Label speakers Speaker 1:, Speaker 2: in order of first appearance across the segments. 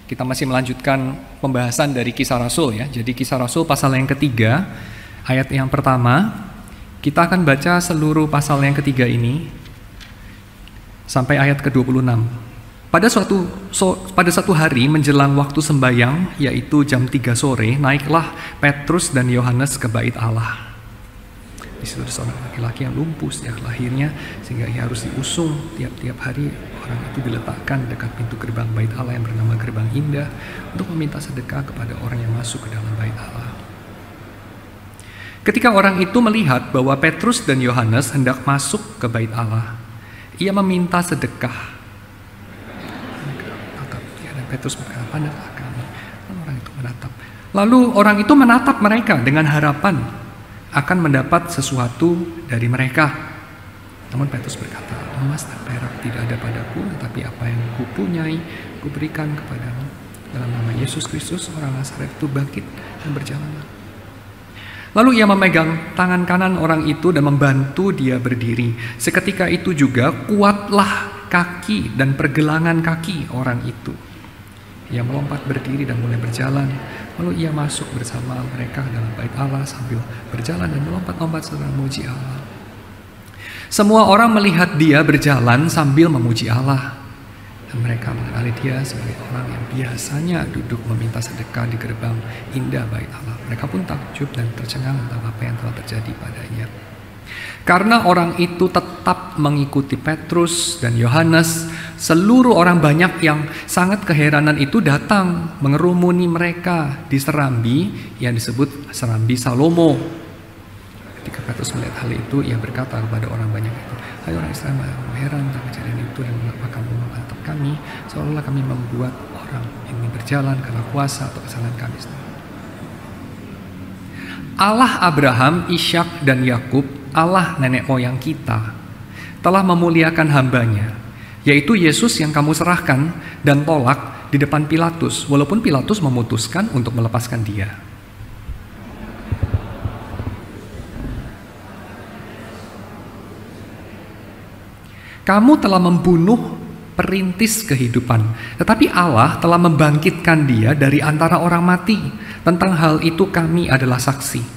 Speaker 1: Kita masih melanjutkan pembahasan dari Kisah Rasul ya. Jadi Kisah Rasul pasal yang ketiga, ayat yang pertama. Kita akan baca seluruh pasal yang ketiga ini sampai ayat ke-26. Pada satu hari menjelang waktu sembahyang, yaitu jam 3 sore, naiklah Petrus dan Yohanes ke bait Allah. Di situ ada seorang laki-laki yang lumpuh sejak lahirnya, sehingga ia harus diusung tiap-tiap hari. Orang itu diletakkan dekat pintu gerbang bait Allah yang bernama Gerbang Indah untuk meminta sedekah kepada orang yang masuk ke dalam bait Allah. Ketika orang itu melihat bahwa Petrus dan Yohanes hendak masuk ke bait Allah, ia meminta sedekah. Dan Petrus berkata, "Pandanglah kami." Lalu orang itu menatap mereka dengan harapan akan mendapat sesuatu dari mereka. Namun Petrus berkata, "Emas dan perak tidak ada padaku, tetapi apa yang kupunyai kuberikan kepadamu. Dalam nama Yesus Kristus orang Nazaret itu bangkit dan berjalanlah." Lalu ia memegang tangan kanan orang itu dan membantu dia berdiri. Seketika itu juga kuatlah kaki dan pergelangan kaki orang itu. Ia melompat berdiri dan mulai berjalan. Lalu ia masuk bersama mereka dalam bait Allah sambil berjalan dan melompat-lompat serta memuji Allah. Semua orang melihat dia berjalan sambil memuji Allah. Dan mereka mengenali dia sebagai orang yang biasanya duduk meminta sedekah di gerbang indah bait Allah. Mereka pun takjub dan tercengang tentang apa yang telah terjadi padanya. Karena orang itu tetap mengikuti Petrus dan Yohanes, seluruh orang banyak yang sangat keheranan itu datang mengerumuni mereka di serambi yang disebut serambi Salomo. Ketika Petrus melihat hal itu, ia berkata kepada orang banyak itu, "Hai orang Israel, heran tentang kejadian itu dan mengapa kamu menatap kami, seolah-olah kami membuat orang ini berjalan karena kuasa atau kesalahan kami sendiri." Allah Abraham, Ishak, dan Yakub, Allah nenek moyang kita, telah memuliakan hambanya, yaitu Yesus yang kamu serahkan dan tolak di depan Pilatus, walaupun Pilatus memutuskan untuk melepaskan dia. Kamu telah membunuh perintis kehidupan, tetapi Allah telah membangkitkan dia dari antara orang mati. Tentang hal itu kami adalah saksi.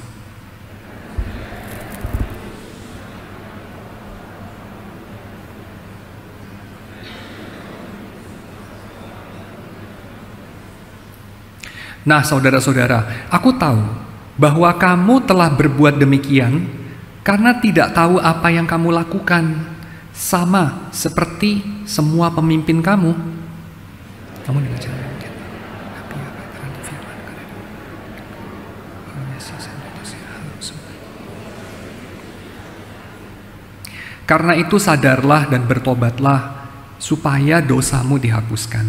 Speaker 1: Nah, saudara-saudara, aku tahu bahwa kamu telah berbuat demikian karena tidak tahu apa yang kamu lakukan. Sama seperti semua pemimpin kamu. Kamu dengan cara karena itu sadarlah dan bertobatlah supaya dosamu dihapuskan,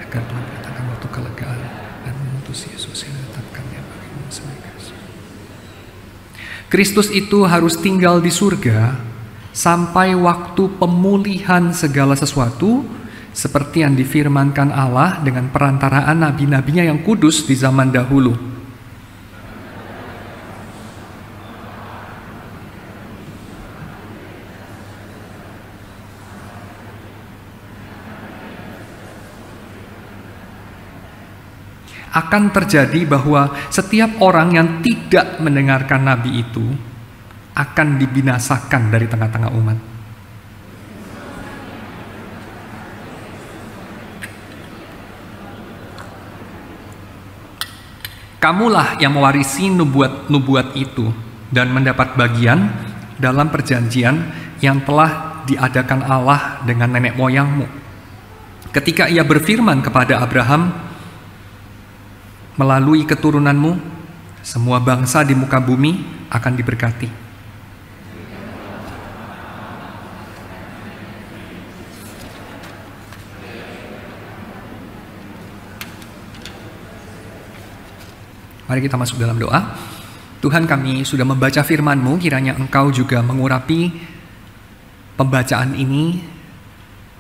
Speaker 1: agar Tuhan datangkan waktu kelegaan dan mengutus Yesus yang ditetapkannya bagimu sebagai Kristus itu harus tinggal di surga sampai waktu pemulihan segala sesuatu, seperti yang difirmankan Allah dengan perantaraan nabi-nabinya yang kudus di zaman dahulu. Akan terjadi bahwa setiap orang yang tidak mendengarkan nabi itu akan dibinasakan dari tengah-tengah umat. Kamulah yang mewarisi nubuat itu dan mendapat bagian dalam perjanjian yang telah diadakan Allah dengan nenek moyangmu. Ketika ia berfirman kepada Abraham, "Melalui keturunanmu, semua bangsa di muka bumi akan diberkati." Mari kita masuk dalam doa. Tuhan, kami sudah membaca firman-Mu, kiranya Engkau juga mengurapi pembacaan ini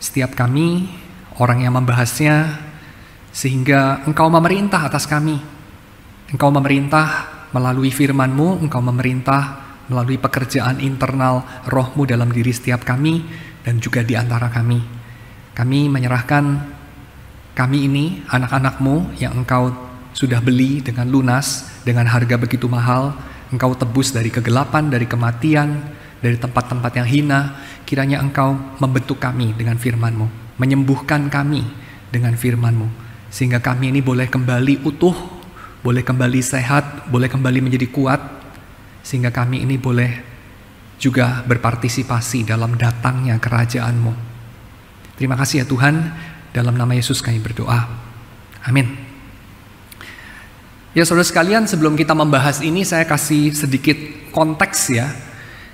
Speaker 1: setiap kami, orang yang membahasnya, sehingga Engkau memerintah atas kami. Engkau memerintah melalui firman-Mu, Engkau memerintah melalui pekerjaan internal Roh-Mu dalam diri setiap kami dan juga di antara kami. Kami menyerahkan kami ini anak-anak-Mu yang Engkau sudah beli dengan lunas, dengan harga begitu mahal. Engkau tebus dari kegelapan, dari kematian, dari tempat-tempat yang hina. Kiranya Engkau membentuk kami dengan firman-Mu, menyembuhkan kami dengan firman-Mu, sehingga kami ini boleh kembali utuh, boleh kembali sehat, boleh kembali menjadi kuat, sehingga kami ini boleh juga berpartisipasi dalam datangnya kerajaan-Mu. Terima kasih ya Tuhan, dalam nama Yesus kami berdoa. Amin. Ya saudara sekalian, sebelum kita membahas ini saya kasih sedikit konteks ya.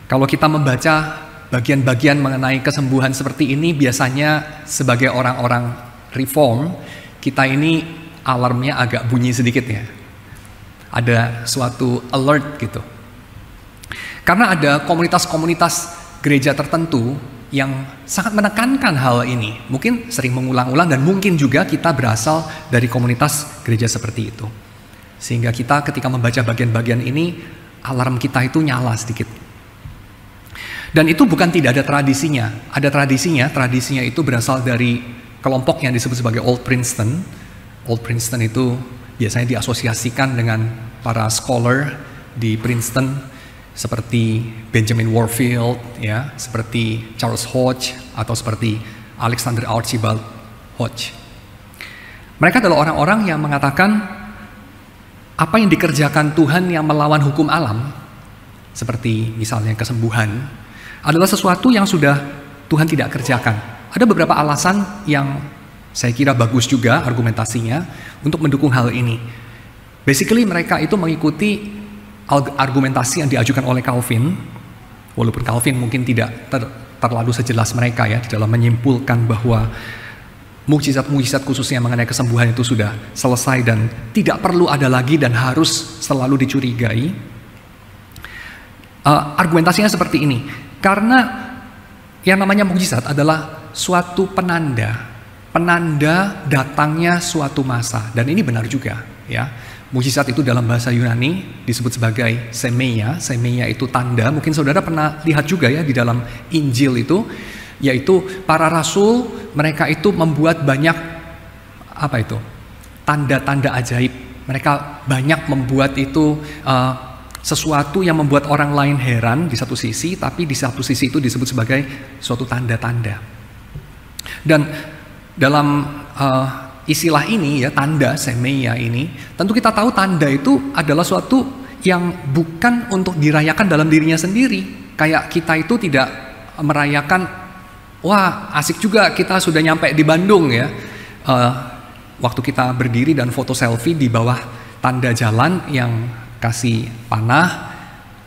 Speaker 1: Kalau kita membaca bagian-bagian mengenai kesembuhan seperti ini, biasanya sebagai orang-orang reform, kita ini alarmnya agak bunyi sedikit ya. Ada suatu alert gitu. Karena ada komunitas-komunitas gereja tertentu yang sangat menekankan hal ini. Mungkin sering mengulang-ulang dan mungkin juga kita berasal dari komunitas gereja seperti itu. Sehingga kita ketika membaca bagian-bagian ini, alarm kita itu nyala sedikit. Dan itu bukan tidak ada tradisinya. Ada tradisinya itu berasal dari kelompok yang disebut sebagai Old Princeton. Old Princeton itu biasanya diasosiasikan dengan para scholar di Princeton, seperti Benjamin Warfield, ya, seperti Charles Hodge, atau seperti Alexander Archibald Hodge. Mereka adalah orang-orang yang mengatakan apa yang dikerjakan Tuhan yang melawan hukum alam, seperti misalnya kesembuhan, adalah sesuatu yang sudah Tuhan tidak kerjakan. Ada beberapa alasan yang saya kira bagus juga argumentasinya untuk mendukung hal ini. Basically mereka itu mengikuti argumentasi yang diajukan oleh Calvin, walaupun Calvin mungkin tidak terlalu sejelas mereka ya di dalam menyimpulkan bahwa mukjizat-mukjizat khususnya mengenai kesembuhan itu sudah selesai dan tidak perlu ada lagi dan harus selalu dicurigai. Argumentasinya seperti ini, karena yang namanya mukjizat adalah suatu penanda datangnya suatu masa, dan ini benar juga ya. Mukjizat itu dalam bahasa Yunani disebut sebagai semeia. Semeia itu tanda. Mungkin saudara pernah lihat juga ya di dalam Injil itu, yaitu para rasul mereka itu membuat banyak tanda-tanda ajaib. Mereka banyak membuat itu sesuatu yang membuat orang lain heran di satu sisi, tapi di satu sisi itu disebut sebagai suatu tanda-tanda. Dan dalam istilah ini ya, tanda, semeia ini, tentu kita tahu tanda itu adalah suatu yang bukan untuk dirayakan dalam dirinya sendiri. Kayak kita itu tidak merayakan, wah asik juga kita sudah nyampe di Bandung ya. Waktu kita berdiri dan foto selfie di bawah tanda jalan yang kasih panah,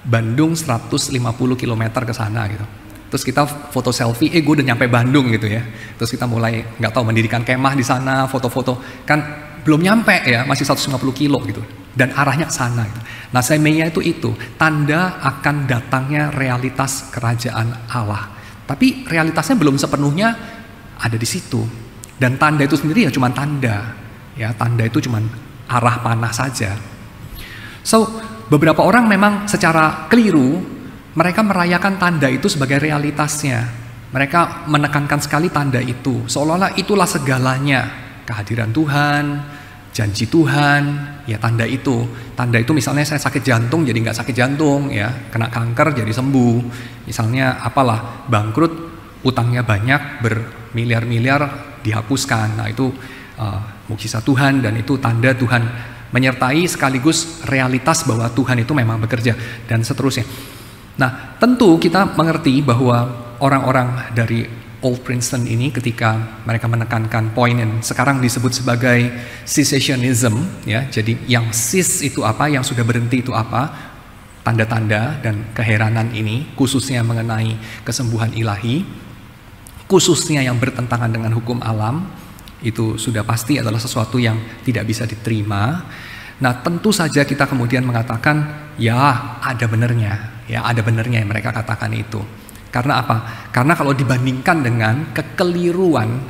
Speaker 1: Bandung 150 km ke sana gitu. Terus kita foto selfie, gue udah nyampe Bandung gitu ya. Terus kita mulai nggak tahu mendirikan kemah di sana, foto-foto, kan belum nyampe ya, masih 150 kilo gitu. Dan arahnya ke sana gitu. Nah, semeia itu tanda akan datangnya realitas kerajaan Allah. Tapi realitasnya belum sepenuhnya ada di situ. Dan tanda itu sendiri ya cuma tanda. Ya, tanda itu cuma arah panah saja. So, beberapa orang memang secara keliru mereka merayakan tanda itu sebagai realitasnya. Mereka menekankan sekali tanda itu, seolah-olah itulah segalanya. Kehadiran Tuhan, janji Tuhan, ya tanda itu. Tanda itu misalnya saya sakit jantung jadi nggak sakit jantung, ya kena kanker jadi sembuh. Misalnya apalah, bangkrut, utangnya banyak, bermiliar-miliar dihapuskan. Nah itu mukjizat Tuhan dan itu tanda Tuhan menyertai sekaligus realitas bahwa Tuhan itu memang bekerja dan seterusnya. Nah, tentu kita mengerti bahwa orang-orang dari Old Princeton ini ketika mereka menekankan poin yang sekarang disebut sebagai cessationism, ya. Jadi yang cis itu apa, yang sudah berhenti itu apa? Tanda-tanda dan keheranan ini khususnya mengenai kesembuhan ilahi, khususnya yang bertentangan dengan hukum alam, itu sudah pasti adalah sesuatu yang tidak bisa diterima. Nah, tentu saja kita kemudian mengatakan, ya ada benernya. Ya ada benernya yang mereka katakan itu. Karena apa? Karena kalau dibandingkan dengan kekeliruan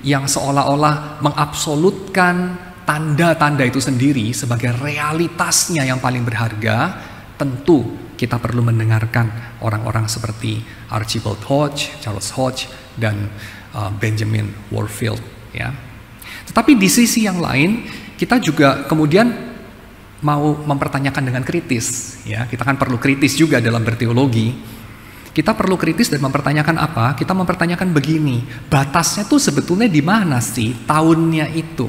Speaker 1: yang seolah-olah mengabsolutkan tanda-tanda itu sendiri sebagai realitasnya yang paling berharga, tentu kita perlu mendengarkan orang-orang seperti Archibald Hodge, Charles Hodge, dan Benjamin Warfield. Ya. Tetapi di sisi yang lain, kita juga kemudian mau mempertanyakan dengan kritis. Ya, kita kan perlu kritis juga dalam berteologi. Kita perlu kritis dan mempertanyakan apa? Kita mempertanyakan begini, batasnya tuh sebetulnya di mana sih tahunnya itu?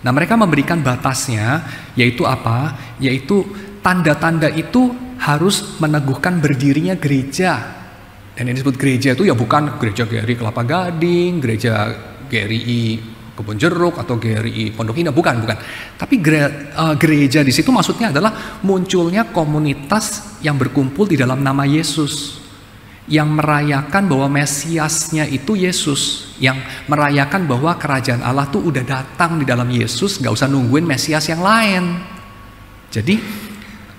Speaker 1: Nah, mereka memberikan batasnya, yaitu apa? Yaitu tanda-tanda itu harus meneguhkan berdirinya gereja. Dan yang disebut gereja itu ya bukan gereja GRI Kelapa Gading, gereja GRI Kebon Jeruk atau GRI Pondok Indah, bukan. Tapi gereja di situ maksudnya adalah munculnya komunitas yang berkumpul di dalam nama Yesus, yang merayakan bahwa Mesiasnya itu Yesus, yang merayakan bahwa kerajaan Allah tuh udah datang di dalam Yesus, gak usah nungguin Mesias yang lain. Jadi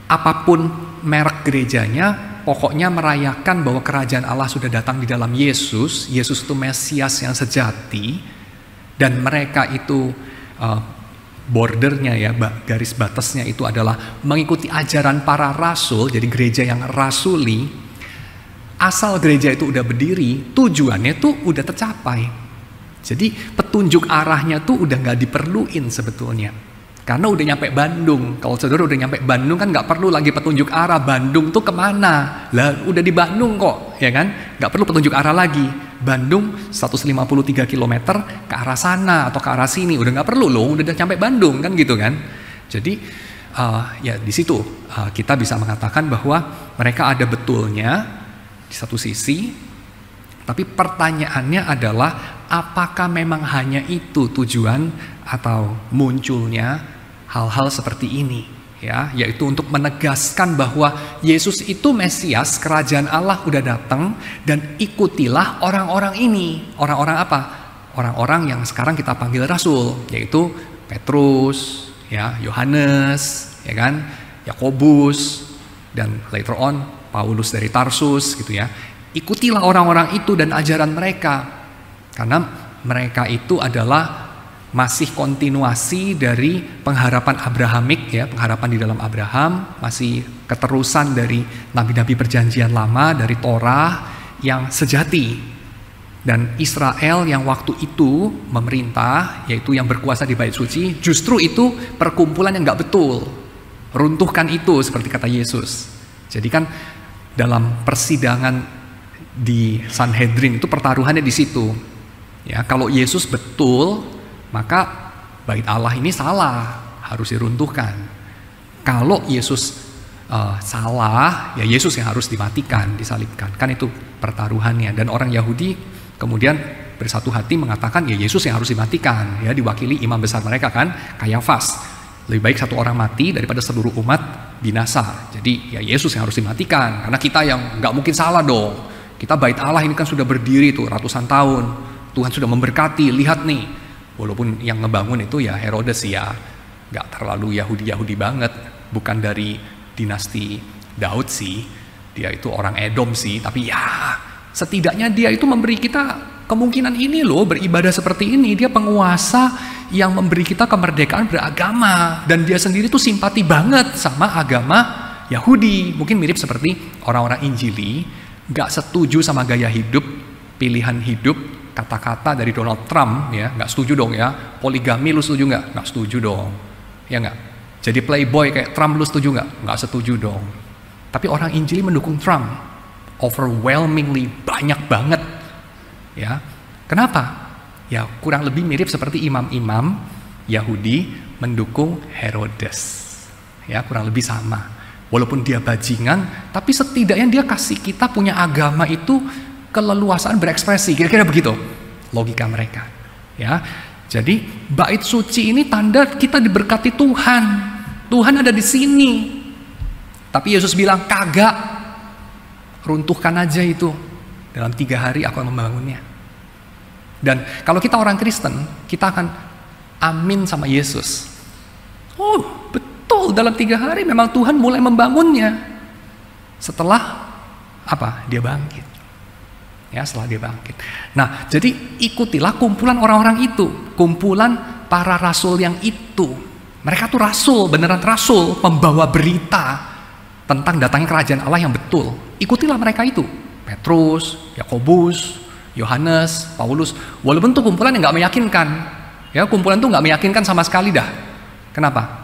Speaker 1: apapun merek gerejanya, pokoknya merayakan bahwa kerajaan Allah sudah datang di dalam Yesus. Yesus itu Mesias yang sejati. Dan mereka itu bordernya ya, garis batasnya itu adalah mengikuti ajaran para rasul, jadi gereja yang rasuli. Asal gereja itu udah berdiri, tujuannya tuh udah tercapai. Jadi petunjuk arahnya tuh udah gak diperluin sebetulnya. Karena udah nyampe Bandung. Kalau saudara udah nyampe Bandung kan gak perlu lagi petunjuk arah. Bandung tuh kemana? Lah udah di Bandung kok, ya kan? Gak perlu petunjuk arah lagi. Bandung 153 km ke arah sana atau ke arah sini. Udah gak perlu loh, udah nyampe Bandung kan gitu kan. Jadi ya di situ kita bisa mengatakan bahwa mereka ada betulnya di satu sisi. Tapi pertanyaannya adalah apakah memang hanya itu tujuan atau munculnya hal-hal seperti ini, ya, yaitu untuk menegaskan bahwa Yesus itu Mesias, kerajaan Allah udah datang, dan ikutilah orang-orang ini. Orang-orang apa? Orang-orang yang sekarang kita panggil rasul, yaitu Petrus, ya, Yohanes, ya kan, Yakobus, dan later on Paulus dari Tarsus, gitu ya. Ikutilah orang-orang itu dan ajaran mereka, karena mereka itu adalah masih kontinuasi dari pengharapan Abrahamik, ya, pengharapan di dalam Abraham, masih keterusan dari nabi-nabi perjanjian lama, dari Torah yang sejati. Dan Israel yang waktu itu memerintah, yaitu yang berkuasa di Bait Suci, justru itu perkumpulan yang gak betul. Runtuhkan itu, seperti kata Yesus. Jadi kan dalam persidangan di Sanhedrin itu pertaruhannya di situ. Ya, kalau Yesus betul, maka bait Allah ini salah, harus diruntuhkan. Kalau Yesus salah, ya Yesus yang harus dimatikan, disalibkan. Kan itu pertaruhannya. Dan orang Yahudi kemudian bersatu hati mengatakan ya Yesus yang harus dimatikan, ya, diwakili imam besar mereka kan, Kayafas. Lebih baik satu orang mati daripada seluruh umat binasa. Jadi ya Yesus yang harus dimatikan, karena kita yang nggak mungkin salah dong. Kita bait Allah ini kan sudah berdiri tuh ratusan tahun. Tuhan sudah memberkati, lihat nih. Walaupun yang ngebangun itu ya Herodes, ya gak terlalu Yahudi banget, bukan dari dinasti Daud sih, dia itu orang Edom sih, tapi ya setidaknya dia itu memberi kita kemungkinan ini loh, beribadah seperti ini. Dia penguasa yang memberi kita kemerdekaan beragama, dan dia sendiri tuh simpati banget sama agama Yahudi. Mungkin mirip seperti orang-orang Injili, gak setuju sama gaya hidup, pilihan hidup, kata-kata dari Donald Trump, ya, nggak setuju dong ya. Poligami lu setuju nggak setuju dong, ya nggak. Jadi playboy kayak Trump lu setuju nggak setuju dong. Tapi orang Injili mendukung Trump, overwhelmingly, banyak banget, ya. Kenapa? Ya kurang lebih mirip seperti imam-imam Yahudi mendukung Herodes, ya, kurang lebih sama. Walaupun dia bajingan, tapi setidaknya dia kasih kita punya agama itu keleluasaan berekspresi, kira-kira begitu logika mereka, ya. Jadi bait suci ini tanda kita diberkati Tuhan. Tuhan ada di sini. Tapi Yesus bilang kagak, runtuhkan aja itu, dalam 3 hari aku akan membangunnya. Dan kalau kita orang Kristen, kita akan amin sama Yesus. Oh betul, dalam 3 hari memang Tuhan mulai membangunnya. Setelah apa? Dia bangkit. Ya, setelah dia bangkit. Nah, jadi ikutilah kumpulan orang-orang itu, kumpulan para rasul yang itu. Mereka tuh rasul, beneran rasul, membawa berita tentang datangnya kerajaan Allah yang betul. Ikutilah mereka itu. Petrus, Yakobus, Yohanes, Paulus. Walaupun tuh kumpulan yang gak meyakinkan, Ya, kumpulan itu nggak meyakinkan sama sekali dah. Kenapa?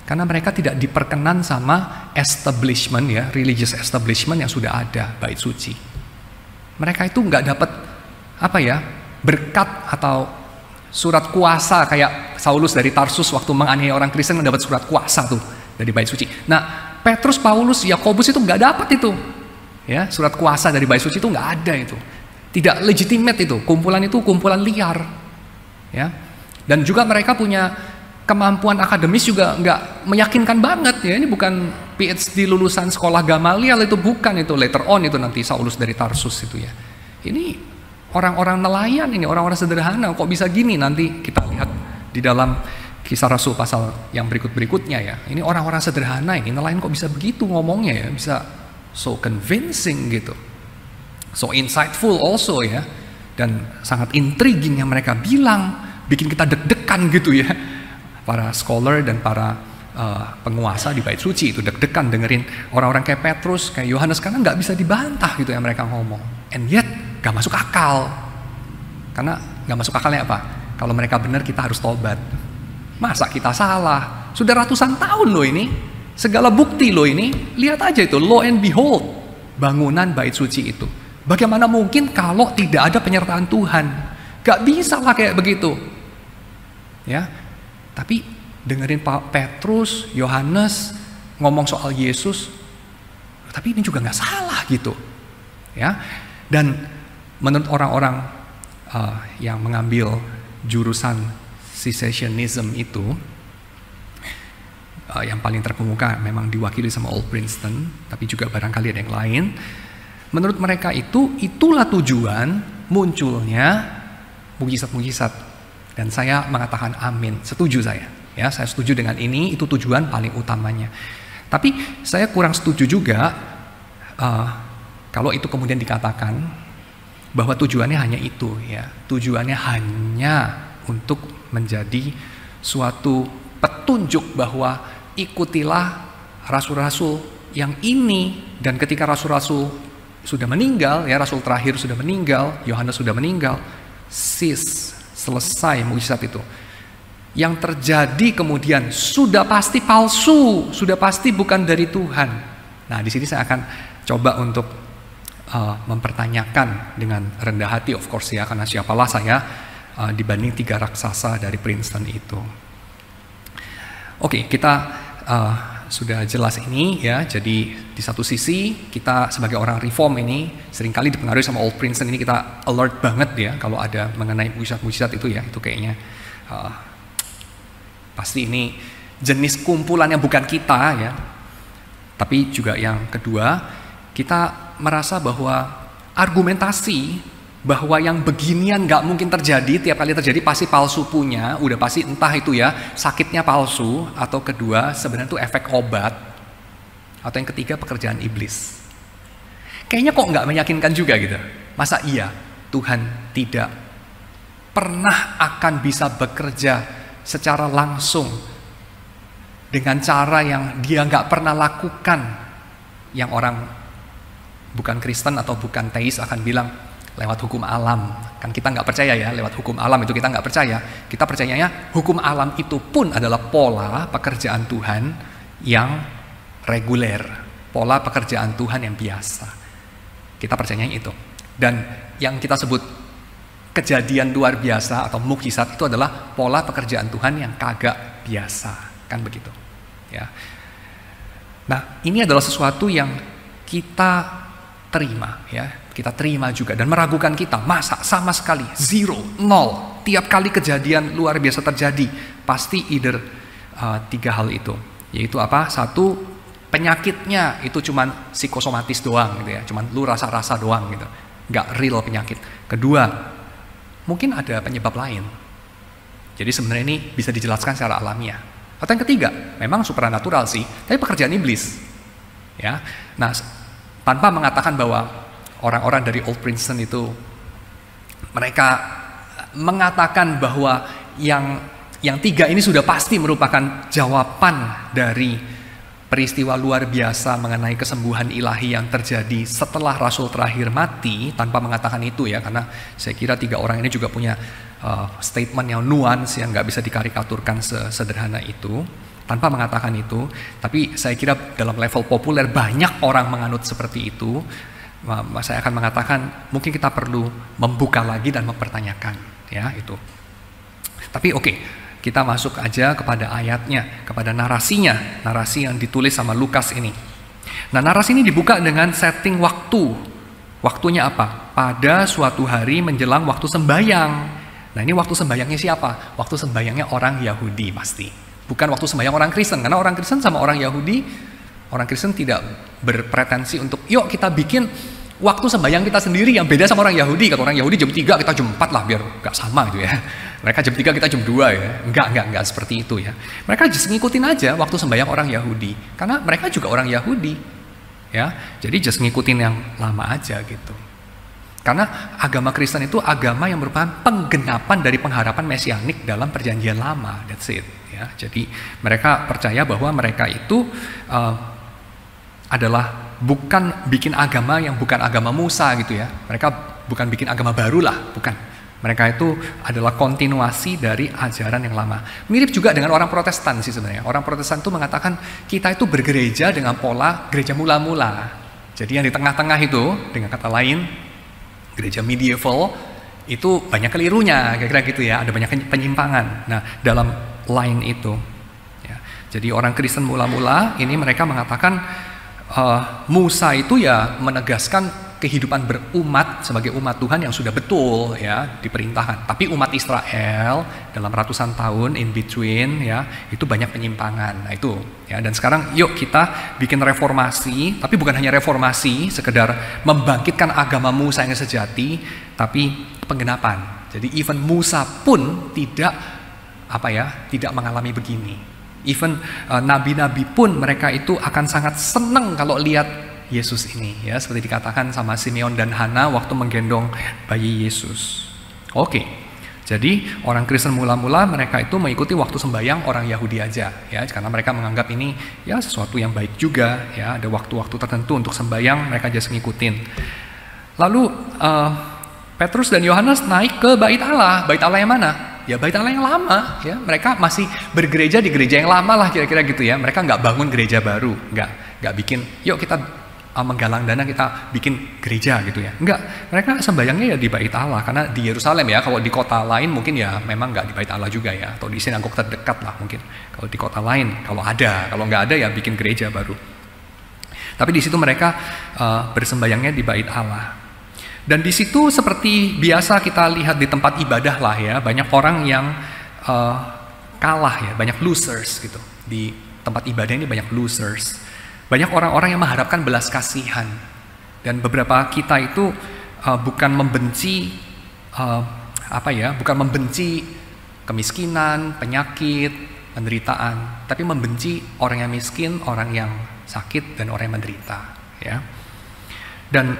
Speaker 1: Karena mereka tidak diperkenan sama establishment ya, religious establishment yang sudah ada, bait suci. Mereka itu nggak dapat berkat atau surat kuasa kayak Saulus dari Tarsus waktu menganiaya orang Kristen mendapat surat kuasa tuh dari bait suci. Nah, Petrus, Paulus, Yakobus itu nggak dapat itu. Ya, surat kuasa dari bait suci itu nggak ada itu. Tidak legitimate itu. Kumpulan itu kumpulan liar. Ya. Dan juga mereka punya kemampuan akademis juga nggak meyakinkan banget ya. Ini bukan PhD lulusan sekolah Gamaliel, itu bukan, itu later on itu nanti Saulus dari Tarsus itu ya. Ini orang-orang nelayan, ini orang-orang sederhana, kok bisa gini? Nanti kita lihat di dalam Kisah Rasul pasal yang berikut-berikutnya ya. Ini orang-orang sederhana, ini nelayan kok bisa begitu ngomongnya ya, bisa so convincing gitu, so insightful also ya, dan sangat intriguing yang mereka bilang, bikin kita deg-degan gitu ya. Para scholar dan para penguasa di bait suci itu deg-degan dengerin orang-orang kayak Petrus, kayak Yohanes, karena nggak bisa dibantah gitu yang mereka ngomong. And yet nggak masuk akal. Karena nggak masuk akalnya apa? Kalau mereka benar kita harus tobat. Masa kita salah? Sudah ratusan tahun loh ini, segala bukti loh ini. Lihat aja itu, lo and behold, bangunan bait suci itu. Bagaimana mungkin kalau tidak ada penyertaan Tuhan? Gak bisa lah kayak begitu. Ya. Tapi dengerin Pak Petrus, Yohanes ngomong soal Yesus, tapi ini juga nggak salah gitu, ya. Dan menurut orang-orang yang mengambil jurusan cessationism itu, yang paling terkemuka memang diwakili sama Old Princeton, tapi juga barangkali ada yang lain. Menurut mereka itulah tujuan munculnya mukjizat-mukjizat. Dan saya mengatakan amin, setuju saya. Ya, saya setuju dengan ini, itu tujuan paling utamanya. Tapi saya kurang setuju juga kalau itu kemudian dikatakan bahwa tujuannya hanya itu, ya. Tujuannya hanya untuk menjadi suatu petunjuk bahwa ikutilah rasul-rasul yang ini, dan ketika rasul-rasul sudah meninggal, ya, rasul terakhir sudah meninggal, Yohanes sudah meninggal, selesai mukjizat itu. Yang terjadi kemudian sudah pasti palsu, sudah pasti bukan dari Tuhan. Nah, di sini saya akan coba untuk mempertanyakan dengan rendah hati, of course ya, karena siapalah saya dibanding 3 raksasa dari Princeton itu. Oke, kita sudah jelas ini ya. Jadi di satu sisi kita sebagai orang reform ini seringkali dipengaruhi sama Old Princeton ini, kita alert banget ya kalau ada mengenai mukjizat-mukjizat itu ya. Itu kayaknya pasti ini jenis kumpulan yang bukan kita ya. Tapi juga yang kedua, kita merasa bahwa argumentasi bahwa yang beginian gak mungkin terjadi, tiap kali terjadi pasti palsu punya, udah pasti entah itu ya sakitnya palsu, atau kedua sebenarnya itu efek obat, atau yang ketiga pekerjaan iblis. Kayaknya kok gak meyakinkan juga gitu. Masa iya Tuhan tidak pernah akan bisa bekerja secara langsung dengan cara yang dia gak pernah lakukan, yang orang bukan Kristen atau bukan teis akan bilang lewat hukum alam. Kan kita nggak percaya ya, lewat hukum alam itu kita nggak percaya. Kita percayanya hukum alam itu pun adalah pola pekerjaan Tuhan yang reguler, pola pekerjaan Tuhan yang biasa. Kita percayanya itu. Dan yang kita sebut kejadian luar biasa atau mukjizat itu adalah pola pekerjaan Tuhan yang kagak biasa, kan begitu. Ya. Nah, ini adalah sesuatu yang kita terima ya. Kita terima juga dan meragukan kita. Masa sama sekali, 0, 0. Tiap kali kejadian luar biasa terjadi, pasti either 3 hal itu. Yaitu apa? 1, penyakitnya itu cuman psikosomatis doang gitu ya. Cuman lu rasa-rasa doang gitu. Nggak real penyakit. Kedua, mungkin ada penyebab lain. Jadi sebenarnya ini bisa dijelaskan secara alamiah. Atau yang ketiga, memang supranatural sih, tapi pekerjaan iblis. Ya. Nah, tanpa mengatakan bahwa orang-orang dari Old Princeton itu mereka mengatakan bahwa yang 3 ini sudah pasti merupakan jawaban dari peristiwa luar biasa mengenai kesembuhan ilahi yang terjadi setelah Rasul terakhir mati, tanpa mengatakan itu ya, karena saya kira 3 orang ini juga punya statement yang nuans yang nggak bisa dikarikaturkan sesederhana itu, tanpa mengatakan itu. Tapi saya kira dalam level populer banyak orang menganut seperti itu. Saya akan mengatakan mungkin kita perlu membuka lagi dan mempertanyakan ya itu. Tapi oke. Kita masuk aja kepada ayatnya, kepada narasinya, narasi yang ditulis sama Lukas ini. Nah, narasi ini dibuka dengan setting waktu. Waktunya apa? Pada suatu hari menjelang waktu sembahyang. Nah, ini waktu sembahyangnya siapa? Waktu sembahyangnya orang Yahudi pasti. Bukan waktu sembahyang orang Kristen, karena orang Kristen sama orang Yahudi, orang Kristen tidak berpretensi untuk, yuk kita bikin waktu sembahyang kita sendiri yang beda sama orang Yahudi. Kata orang Yahudi jam 3, kita jam 4 lah, biar gak sama gitu ya. Mereka jam 3, kita jam 2 ya. Enggak seperti itu ya. Mereka just ngikutin aja waktu sembahyang orang Yahudi. Karena mereka juga orang Yahudi. Ya, jadi just ngikutin yang lama aja gitu. Karena agama Kristen itu agama yang merupakan penggenapan dari pengharapan mesianik dalam perjanjian lama. That's it. Ya, jadi mereka percaya bahwa mereka itu adalah bukan bikin agama yang bukan agama Musa gitu ya. Mereka bukan bikin agama baru lah, bukan. Mereka itu adalah kontinuasi dari ajaran yang lama. Mirip juga dengan orang Protestan sih sebenarnya. Orang Protestan itu mengatakan kita itu bergereja dengan pola gereja mula-mula. Jadi yang di tengah-tengah itu, dengan kata lain, gereja medieval itu banyak kelirunya, kira-kira gitu ya. Ada banyak penyimpangan. Nah, dalam line itu, ya. Jadi orang Kristen mula-mula ini mereka mengatakan Musa itu ya menegaskan kehidupan berumat sebagai umat Tuhan yang sudah betul ya diperintahkan. Tapi umat Israel dalam ratusan tahun in between ya itu banyak penyimpangan. Nah itu ya, dan sekarang yuk kita bikin reformasi, tapi bukan hanya reformasi sekedar membangkitkan agama Musa yang sejati, tapi penggenapan. Jadi even Musa pun tidak tidak mengalami begini. Even nabi-nabi pun mereka itu akan sangat senang kalau lihat Yesus ini ya, seperti dikatakan sama Simeon dan Hana waktu menggendong bayi Yesus. Oke. Jadi orang Kristen mula-mula mereka itu mengikuti waktu sembahyang orang Yahudi aja ya, karena mereka menganggap ini ya sesuatu yang baik juga ya, ada waktu-waktu tertentu untuk sembahyang, mereka just ngikutin. Lalu Petrus dan Yohanes naik ke Bait Allah. Bait Allah yang mana? Ya Bait Allah yang lama ya. Mereka masih bergereja di gereja yang lama lah kira-kira gitu ya. Mereka nggak bangun gereja baru, nggak bikin yuk kita menggalang dana kita bikin gereja gitu ya. Enggak, mereka sembayangnya ya di Bait Allah, karena di Yerusalem ya. Kalau di kota lain mungkin ya memang nggak di Bait Allah juga ya, atau di sinagog terdekat lah mungkin. Kalau di kota lain, kalau nggak ada ya bikin gereja baru. Tapi di situ mereka bersembayangnya di Bait Allah. Dan di situ seperti biasa kita lihat di tempat ibadah lah ya, banyak orang yang kalah ya, banyak losers gitu. Di tempat ibadah ini banyak losers. Banyak orang-orang yang mengharapkan belas kasihan. Dan beberapa kita itu bukan membenci bukan membenci kemiskinan, penyakit, penderitaan, tapi membenci orang yang miskin, orang yang sakit, dan orang yang menderita ya. Dan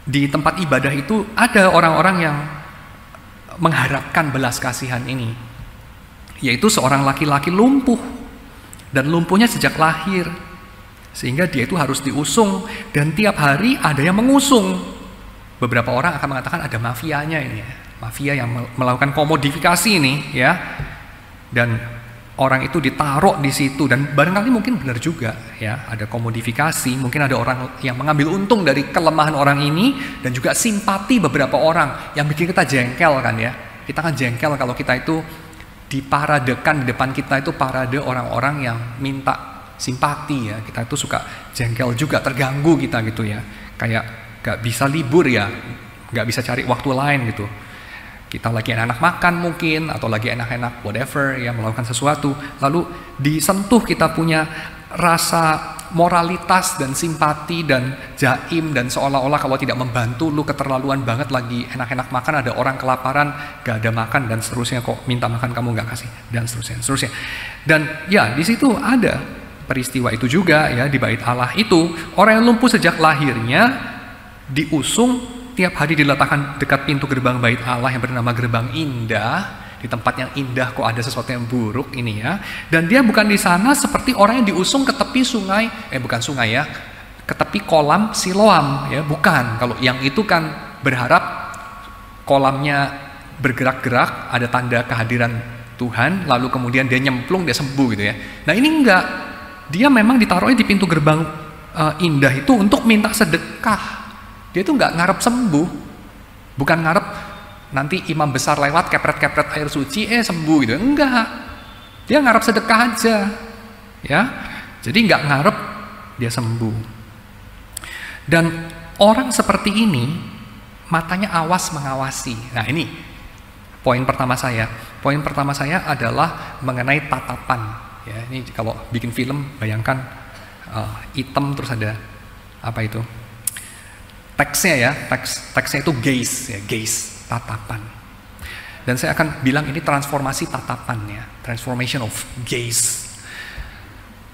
Speaker 1: di tempat ibadah itu ada orang-orang yang mengharapkan belas kasihan ini, yaitu seorang laki-laki lumpuh, dan lumpuhnya sejak lahir. Sehingga dia itu harus diusung, dan tiap hari ada yang mengusung. Beberapa orang akan mengatakan ada mafianya ini ya. Mafia yang melakukan komodifikasi ini ya. Dan orang itu ditaruh di situ, dan barangkali mungkin benar juga ya, ada komodifikasi, mungkin ada orang yang mengambil untung dari kelemahan orang ini, dan juga simpati beberapa orang yang bikin kita jengkel kan ya. Kita kan jengkel kalau kita itu diparadekan di depan kita itu parade orang-orang yang minta simpati ya, kita itu suka jengkel juga, terganggu kita gitu ya, kayak gak bisa libur ya, gak bisa cari waktu lain gitu. Kita lagi enak-enak makan mungkin, atau lagi enak-enak whatever ya, melakukan sesuatu, lalu disentuh kita punya rasa moralitas dan simpati dan jaim, dan seolah-olah kalau tidak membantu lu keterlaluan banget, lagi enak-enak makan ada orang kelaparan gak ada makan dan seterusnya, kok minta makan kamu gak kasih, dan seterusnya. Dan ya di situ ada peristiwa itu juga ya, di Bait Allah itu orang yang lumpuh sejak lahirnya diusung, tiap hari diletakkan dekat pintu gerbang Bait Allah yang bernama Gerbang Indah, Di tempat yang indah kok ada sesuatu yang buruk ini ya. Dan dia bukan di sana seperti orang yang diusung ke tepi sungai, bukan sungai ya, ke tepi kolam Siloam ya, bukan. Kalau yang itu kan berharap kolamnya bergerak-gerak, ada tanda kehadiran Tuhan, lalu kemudian dia nyemplung, dia sembuh gitu ya. Nah ini enggak, dia memang ditaruhnya di pintu gerbang indah itu untuk minta sedekah. Dia itu enggak ngarep sembuh, bukan ngarep nanti imam besar lewat kepret-kepret air suci sembuh gitu, enggak. Dia ngarep sedekah aja ya, jadi enggak ngarep dia sembuh. Dan orang seperti ini matanya awas mengawasi. Nah ini poin pertama saya. Poin pertama saya adalah mengenai tatapan. Ya, ini kalau bikin film bayangkan hitam terus ada apa itu? Teksnya ya, teksnya itu gaze ya, gaze, tatapan. Dan saya akan bilang ini transformasi tatapan ya, transformation of gaze.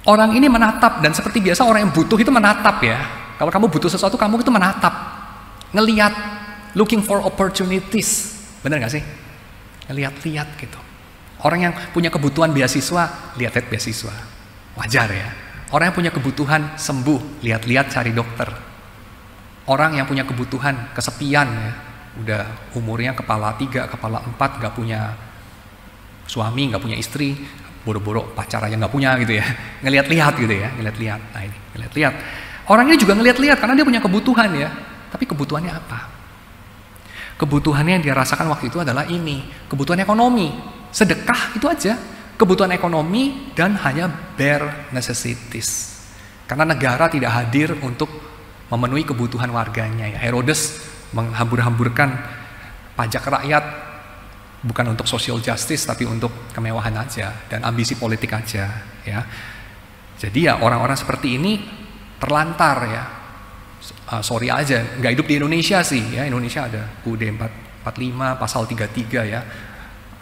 Speaker 1: Orang ini menatap, dan seperti biasa orang yang butuh itu menatap ya. Kalau kamu butuh sesuatu, kamu itu menatap, ngelihat, looking for opportunities, benar nggak sih? Ngelihat-lihat gitu. Orang yang punya kebutuhan beasiswa, lihat-lihat beasiswa, wajar ya. Orang yang punya kebutuhan sembuh, lihat-lihat cari dokter. Orang yang punya kebutuhan kesepian ya, udah umurnya kepala 3, kepala 4, nggak punya suami, nggak punya istri, boro-boro pacar aja nggak punya gitu ya, ngelihat-lihat gitu ya, ngelihat-lihat. Nah ini ngelihat-lihat. Orang ini juga ngelihat-lihat karena dia punya kebutuhan ya. Tapi kebutuhannya apa? Kebutuhannya yang dia rasakan waktu itu adalah ini, kebutuhan ekonomi, sedekah itu aja, kebutuhan ekonomi dan hanya bare necessities. Karena negara tidak hadir untuk memenuhi kebutuhan warganya ya. Herodes menghambur-hamburkan pajak rakyat bukan untuk social justice tapi untuk kemewahan aja dan ambisi politik aja ya. Jadi ya orang-orang seperti ini terlantar ya. Sorry aja, nggak hidup di Indonesia sih ya. Indonesia ada UUD 45 pasal 33 ya.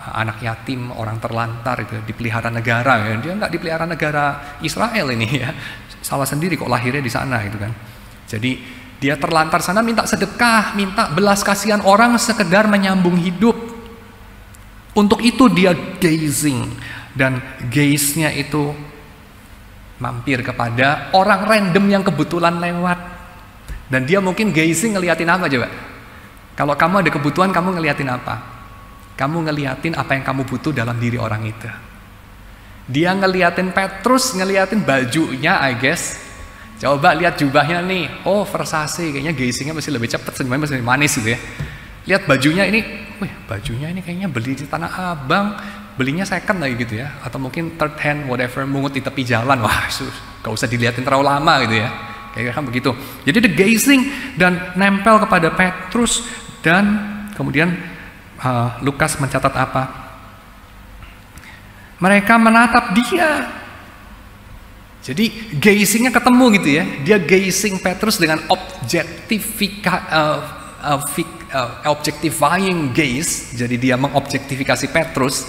Speaker 1: Anak yatim, orang terlantar itu dipelihara negara ya. Dia nggak dipelihara negara Israel ini ya. Salah sendiri kok lahirnya di sana gitu kan. Jadi dia terlantar sana minta sedekah, minta belas kasihan orang sekedar menyambung hidup. Untuk itu dia gazing, dan gaze-nya itu mampir kepada orang random yang kebetulan lewat. Dan dia mungkin gazing ngeliatin apa coba? Kalau kamu ada kebutuhan, kamu ngeliatin apa? Kamu ngeliatin apa yang kamu butuh dalam diri orang itu. Dia ngeliatin Petrus, ngeliatin bajunya I guess. Coba lihat jubahnya nih, oh Versace, kayaknya gazingnya masih lebih cepat, senyumnya masih lebih manis gitu ya. Lihat bajunya ini, wih bajunya ini kayaknya beli di Tanah Abang, belinya second lagi gitu ya, atau mungkin third hand, whatever, mungut di tepi jalan, wah gak usah dilihatin terlalu lama gitu ya, kayak kan begitu. Jadi the gazing dan nempel kepada Petrus, dan kemudian Lukas mencatat apa? Mereka menatap dia. Jadi gazingnya ketemu gitu ya, dia gazing Petrus dengan objectifying gaze, jadi dia mengobjektifikasi Petrus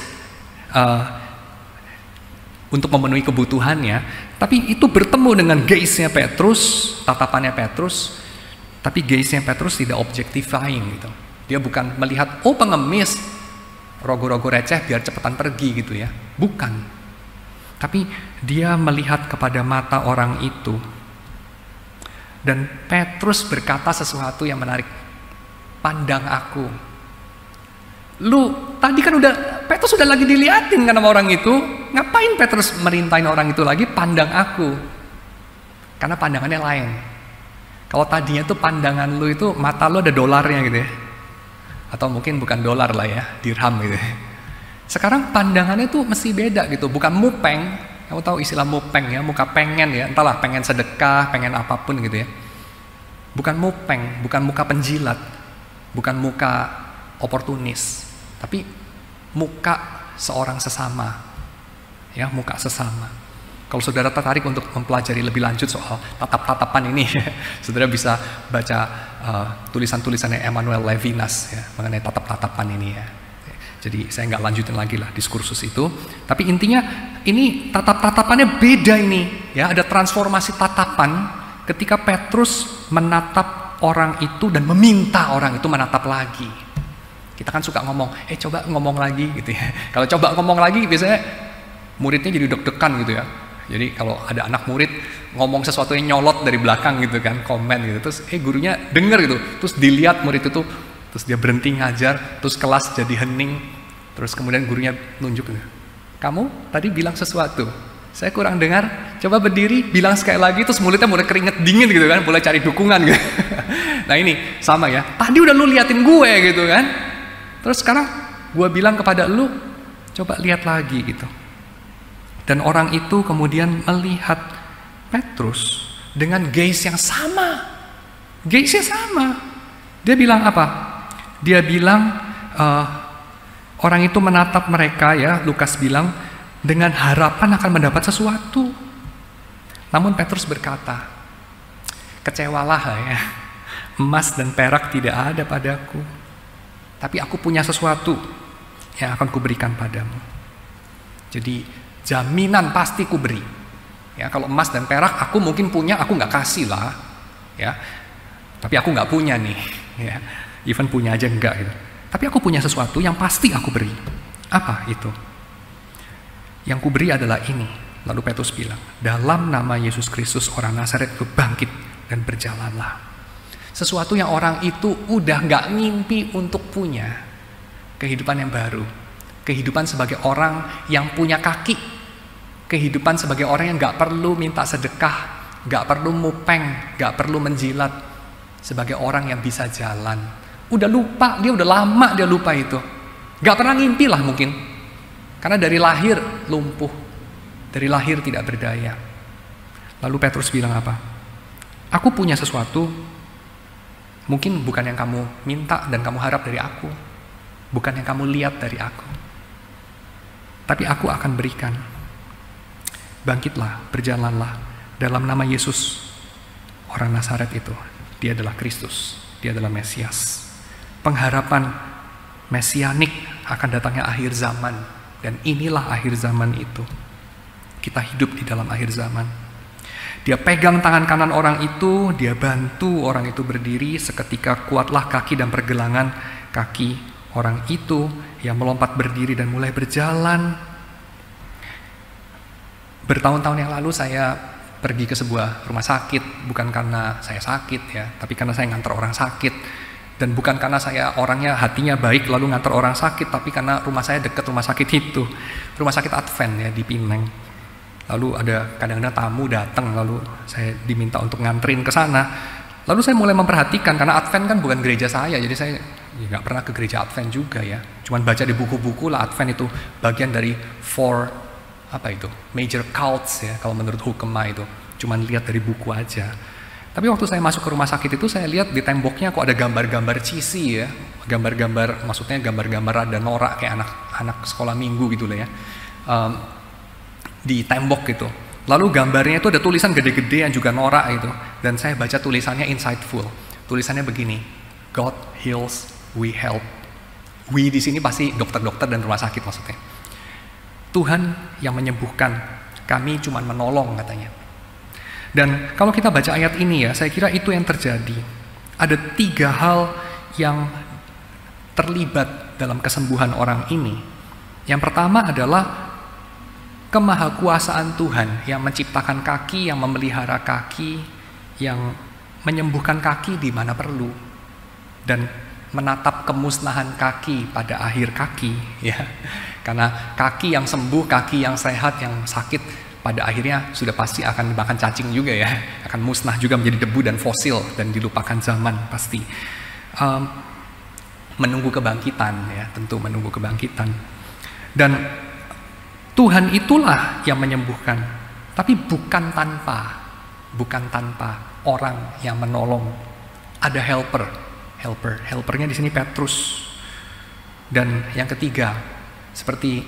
Speaker 1: untuk memenuhi kebutuhannya, tapi itu bertemu dengan gaze-nya Petrus, tatapannya Petrus, tapi gaze-nya Petrus tidak objectifying gitu. Dia bukan melihat, oh pengemis, rogo-rogo receh biar cepetan pergi gitu ya, bukan. Tapi dia melihat kepada mata orang itu. Dan Petrus berkata sesuatu yang menarik. Pandang aku. Tadi kan Petrus sudah lagi diliatin kan sama orang itu. Ngapain Petrus merintain orang itu lagi? Pandang aku. Karena pandangannya lain. Kalau tadinya tuh pandangan lu itu, mata lu ada dolarnya gitu ya. Atau mungkin bukan dolar lah ya, dirham gitu ya. Sekarang pandangannya tuh mesti beda gitu, bukan mupeng. Kamu tahu istilah mupeng ya, muka pengen ya, entahlah pengen sedekah, pengen apapun gitu ya. Bukan mupeng, bukan muka penjilat, bukan muka oportunis, tapi muka seorang sesama. Ya, muka sesama. Kalau saudara tertarik untuk mempelajari lebih lanjut soal tatap-tatapan ini, saudara bisa baca tulisan-tulisannya Emmanuel Levinas ya, mengenai tatap-tatapan ini ya. Jadi saya nggak lanjutin lagi lah diskursus itu. Tapi intinya ini tatap-tatapannya beda ini. Ya, ada transformasi tatapan ketika Petrus menatap orang itu dan meminta orang itu menatap lagi. Kita kan suka ngomong, coba ngomong lagi gitu ya. Kalau coba ngomong lagi biasanya muridnya jadi deg-degan gitu ya. Jadi kalau ada anak murid ngomong sesuatu yang nyolot dari belakang gitu kan, komen gitu, terus gurunya denger gitu, terus dilihat murid itu, terus dia berhenti ngajar, terus kelas jadi hening, terus kemudian gurunya nunjuk gitu. Kamu tadi bilang sesuatu, saya kurang dengar, coba berdiri, bilang sekali lagi, terus mulutnya mulai keringet dingin gitu kan, mulai cari dukungan gitu. Nah ini sama ya, tadi udah lu liatin gue gitu kan, terus sekarang gue bilang kepada lu, coba lihat lagi gitu. Dan orang itu kemudian melihat Petrus dengan gaze yang sama, gaze-nya sama. Dia bilang apa? Dia bilang orang itu menatap mereka ya, Lukas bilang, dengan harapan akan mendapat sesuatu. Namun Petrus berkata, kecewalah ya, emas dan perak tidak ada padaku, tapi aku punya sesuatu yang akan kuberikan padamu. Jadi jaminan pasti kuberi. Ya, kalau emas dan perak aku mungkin punya, aku nggak kasih lah. Ya, tapi aku nggak punya nih. Ya, even punya aja enggak gitu. Tapi aku punya sesuatu yang pasti aku beri. Apa itu? Yang kuberi adalah ini. Lalu Petrus bilang, dalam nama Yesus Kristus orang Nazaret itu bangkit dan berjalanlah. Sesuatu yang orang itu udah nggak mimpi untuk punya. Kehidupan yang baru. Kehidupan sebagai orang yang punya kaki. Kehidupan sebagai orang yang gak perlu minta sedekah, gak perlu mupeng, gak perlu menjilat. Sebagai orang yang bisa jalan. Udah lupa, dia udah lama dia lupa itu. Gak pernah ngimpi lah mungkin. Karena dari lahir lumpuh. Dari lahir tidak berdaya. Lalu Petrus bilang apa? Aku punya sesuatu, mungkin bukan yang kamu minta dan kamu harap dari aku. Bukan yang kamu lihat dari aku. Tapi aku akan berikan. Bangkitlah, berjalanlah dalam nama Yesus, orang Nazaret itu. Dia adalah Kristus, dia adalah Mesias. Pengharapan mesianik akan datangnya akhir zaman. Dan inilah akhir zaman itu. Kita hidup di dalam akhir zaman. Dia pegang tangan kanan orang itu, dia bantu orang itu berdiri, seketika kuatlah kaki dan pergelangan kaki orang itu yang melompat berdiri dan mulai berjalan. Bertahun-tahun yang lalu saya pergi ke sebuah rumah sakit, bukan karena saya sakit ya, tapi karena saya nganter orang sakit. Dan bukan karena saya orangnya hatinya baik lalu nganter orang sakit, tapi karena rumah saya dekat rumah sakit itu. Rumah sakit Advent ya di Pineng. Lalu ada kadang-kadang tamu datang, lalu saya diminta untuk nganterin ke sana. Lalu saya mulai memperhatikan, karena Advent kan bukan gereja saya, jadi saya nggak pernah ke gereja Advent juga ya. Cuman baca di buku-buku lah Advent itu bagian dari major cults ya, kalau menurut Hukema itu. Cuman lihat dari buku aja. Tapi waktu saya masuk ke rumah sakit itu saya lihat di temboknya kok ada gambar-gambar cheesy ya. Gambar-gambar, maksudnya gambar-gambar ada norak kayak anak sekolah minggu gitu lah ya. Di tembok gitu. Lalu gambarnya itu ada tulisan gede-gede yang juga norak itu. Dan saya baca tulisannya insightful. Tulisannya begini, God heals, we help. We di sini pasti dokter-dokter dan rumah sakit maksudnya. Tuhan yang menyembuhkan, kami cuma menolong katanya. Dan kalau kita baca ayat ini ya, saya kira itu yang terjadi. Ada 3 hal yang terlibat dalam kesembuhan orang ini. Yang pertama adalah kemahakuasaan Tuhan yang menciptakan kaki, yang memelihara kaki, yang menyembuhkan kaki di mana perlu, dan menatap kemusnahan kaki pada akhir kaki, ya. Karena kaki yang sembuh, kaki yang sehat, yang sakit, pada akhirnya sudah pasti akan dimakan cacing juga ya, akan musnah juga menjadi debu dan fosil dan dilupakan zaman pasti. Menunggu kebangkitan ya, tentu menunggu kebangkitan. Dan Tuhan itulah yang menyembuhkan, tapi bukan tanpa orang yang menolong. Ada helpernya di sini Petrus. Dan yang ketiga, seperti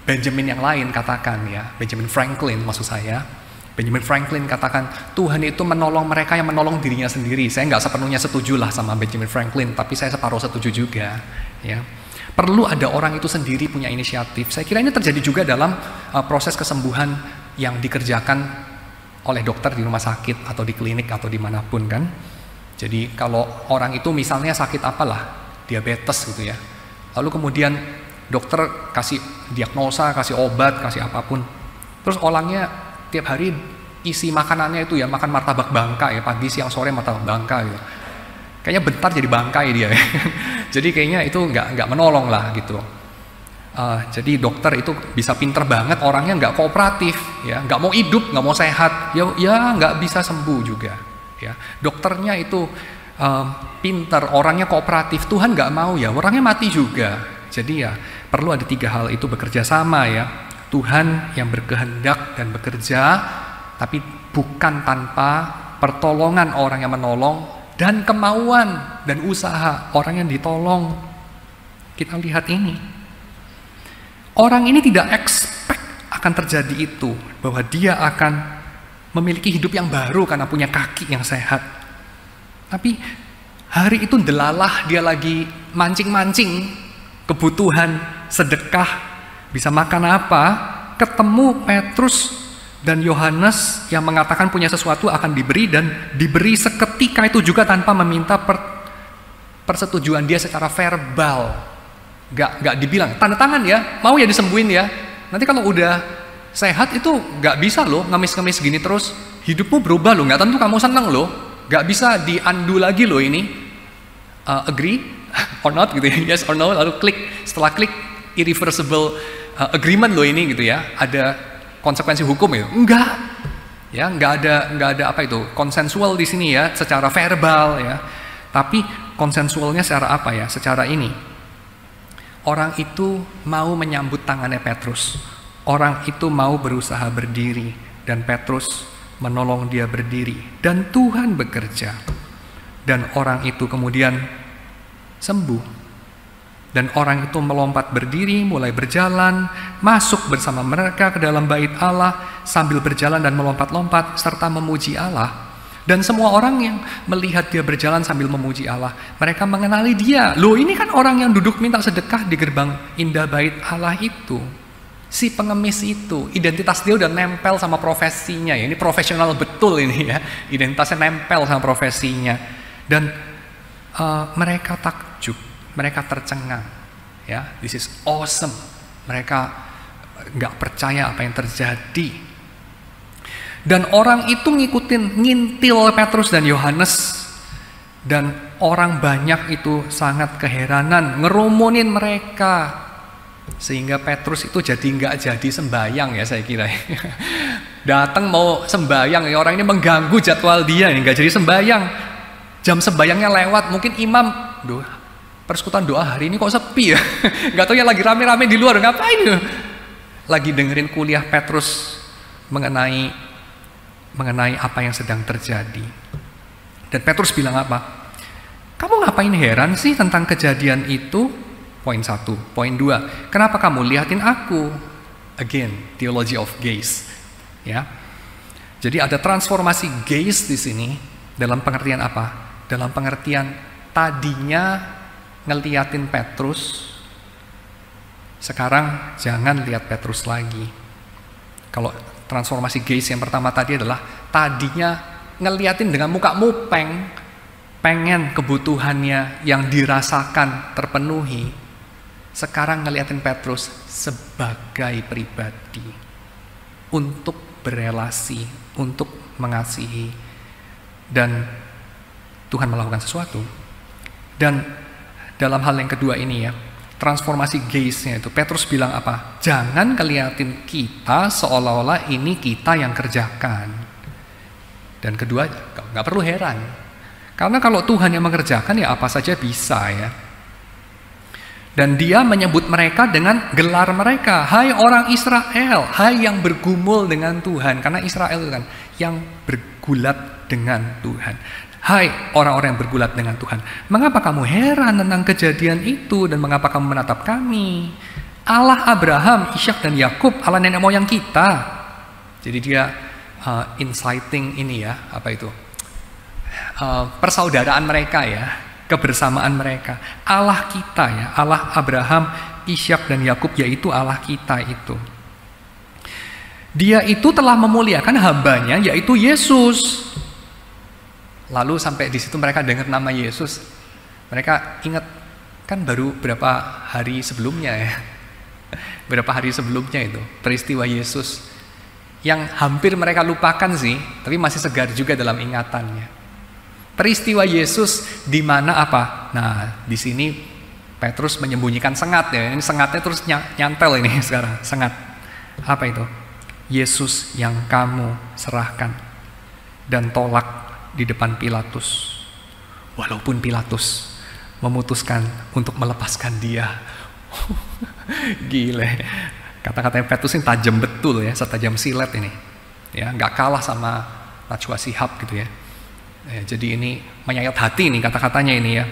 Speaker 1: Benjamin yang lain katakan ya, Benjamin Franklin maksud saya. Benjamin Franklin katakan Tuhan itu menolong mereka yang menolong dirinya sendiri. Saya nggak sepenuhnya setuju lah sama Benjamin Franklin, tapi saya separuh setuju juga ya. Perlu ada orang itu sendiri punya inisiatif. Saya kira ini terjadi juga dalam proses kesembuhan yang dikerjakan oleh dokter di rumah sakit atau di klinik atau dimanapun kan. Jadi kalau orang itu misalnya sakit apalah, diabetes gitu ya. Lalu kemudian dokter kasih diagnosa, kasih obat, kasih apapun. Terus orangnya tiap hari isi makanannya itu ya makan martabak bangka ya, pagi siang sore martabak bangka gitu. Kayaknya bentar jadi bangkai dia. Jadi kayaknya itu nggak menolong lah gitu. Jadi dokter itu bisa pinter banget, orangnya nggak kooperatif, ya nggak mau hidup, nggak mau sehat, ya nggak bisa sembuh juga. Ya dokternya itu pinter, orangnya kooperatif, Tuhan nggak mau ya, orangnya mati juga. Jadi ya perlu ada 3 hal itu bekerja sama ya. Tuhan yang berkehendak dan bekerja, tapi bukan tanpa pertolongan orang yang menolong. Dan kemauan dan usaha orang yang ditolong. Kita lihat ini. Orang ini tidak expect akan terjadi itu. Bahwa dia akan memiliki hidup yang baru karena punya kaki yang sehat. Tapi hari itu delalah dia lagi mancing-mancing kebutuhan, sedekah, bisa makan apa. Ketemu Petrus dan Yohanes yang mengatakan punya sesuatu akan diberi, dan diberi seketika itu juga tanpa meminta persetujuan dia secara verbal. Gak dibilang, tanda tangan ya, mau ya disembuhin ya. Nanti kalau udah sehat itu gak bisa loh ngemis-ngemis gini terus. Hidupmu berubah loh, gak tentu kamu seneng loh. Gak bisa di-undo lagi loh ini. Agree or not gitu ya, yes or no, lalu klik. Setelah klik, irreversible agreement loh ini gitu ya. Ada konsekuensi hukum ya? Enggak. Ya, enggak ada apa itu? Konsensual di sini ya, secara verbal ya. Tapi konsensualnya secara apa ya? Secara ini. Orang itu mau menyambut tangannya Petrus. Orang itu mau berusaha berdiri, dan Petrus menolong dia berdiri, dan Tuhan bekerja. Dan orang itu kemudian sembuh. Dan orang itu melompat berdiri, mulai berjalan, masuk bersama mereka ke dalam bait Allah, sambil berjalan dan melompat-lompat, serta memuji Allah. Dan semua orang yang melihat dia berjalan sambil memuji Allah, mereka mengenali dia. Loh, ini kan orang yang duduk minta sedekah di gerbang indah bait Allah itu. Si pengemis itu, identitas dia udah nempel sama profesinya ya. Ini profesional betul ini ya. Identitasnya nempel sama profesinya. Dan mereka takjub. Mereka tercengang, ya, this is awesome. Mereka nggak percaya apa yang terjadi. Dan orang itu ngintil Petrus dan Yohanes. Dan orang banyak itu sangat keheranan, ngerumunin mereka. Sehingga Petrus itu jadi nggak jadi sembayang ya saya kira. Datang mau sembayang, ya orang ini mengganggu jadwal dia, nggak jadi sembayang. Jam sembayangnya lewat, mungkin imam, persekutuan doa hari ini kok sepi ya? Gak tau ya lagi rame-rame di luar, ngapain ya? Lagi dengerin kuliah Petrus mengenai apa yang sedang terjadi. Dan Petrus bilang apa? Kamu ngapain heran sih tentang kejadian itu? Poin 1. Poin 2. Kenapa kamu lihatin aku? Again, theology of gaze. Ya. Jadi ada transformasi gaze di sini dalam pengertian apa? Dalam pengertian tadinya ngeliatin Petrus, sekarang jangan lihat Petrus lagi. Kalau transformasi gaze yang pertama tadi adalah tadinya ngeliatin dengan muka mupeng, pengen kebutuhannya yang dirasakan terpenuhi. Sekarang ngeliatin Petrus sebagai pribadi, untuk berelasi, untuk mengasihi, dan Tuhan melakukan sesuatu. Dan dalam hal yang kedua ini ya, transformasi gaze-nya itu, Petrus bilang apa? Jangan kelihatin kita seolah-olah ini kita yang kerjakan. Dan kedua, nggak perlu heran. Karena kalau Tuhan yang mengerjakan ya apa saja bisa ya. Dan dia menyebut mereka dengan gelar mereka. Hai orang Israel, hai yang bergumul dengan Tuhan. Karena Israel itu kan yang bergulat dengan Tuhan. Hai orang-orang yang bergulat dengan Tuhan, mengapa kamu heran tentang kejadian itu, dan mengapa kamu menatap kami? Allah Abraham, Ishak dan Yakub, Allah nenek moyang kita. Jadi dia inciting ini ya, apa itu? Persaudaraan mereka ya, kebersamaan mereka. Allah kita ya, Allah Abraham, Ishak dan Yakub, yaitu Allah kita itu. Dia itu telah memuliakan hambanya, yaitu Yesus. Lalu sampai di situ mereka dengar nama Yesus, mereka ingat Kan baru berapa hari sebelumnya ya. Berapa hari sebelumnya itu peristiwa Yesus yang hampir mereka lupakan sih, tapi masih segar juga dalam ingatannya. Peristiwa Yesus di mana apa? Nah, di sini Petrus menyembunyikan sengat ya. Ini sengatnya terus nyantel ini sekarang, sengat. Apa itu? Yesus yang kamu serahkan dan tolak di depan Pilatus. Walaupun Pilatus memutuskan untuk melepaskan dia. Gile. Kata-katanya Petrus ini tajam betul ya, setajam silet ini. Ya, nggak kalah sama Najwa Shihab gitu ya. Jadi ini menyayat hati nih kata-katanya ini ya.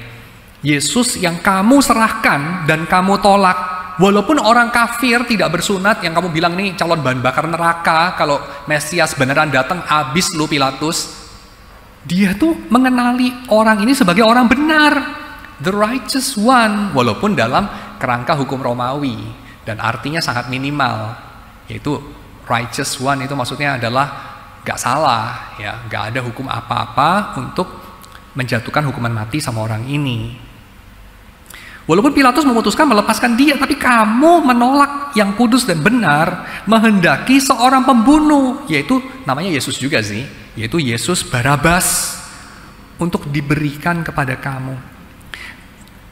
Speaker 1: Yesus yang kamu serahkan dan kamu tolak, walaupun orang kafir tidak bersunat yang kamu bilang nih calon bahan bakar neraka, kalau Mesias beneran datang habis lu Pilatus. Dia tuh mengenali orang ini sebagai orang benar, the righteous one, walaupun dalam kerangka hukum Romawi dan artinya sangat minimal, yaitu righteous one itu maksudnya adalah gak salah ya, gak ada hukum apa-apa untuk menjatuhkan hukuman mati sama orang ini. Walaupun Pilatus memutuskan melepaskan dia, tapi kamu menolak yang kudus dan benar, menghendaki seorang pembunuh, yaitu namanya Yesus juga sih, yaitu Yesus Barabas, untuk diberikan kepada kamu.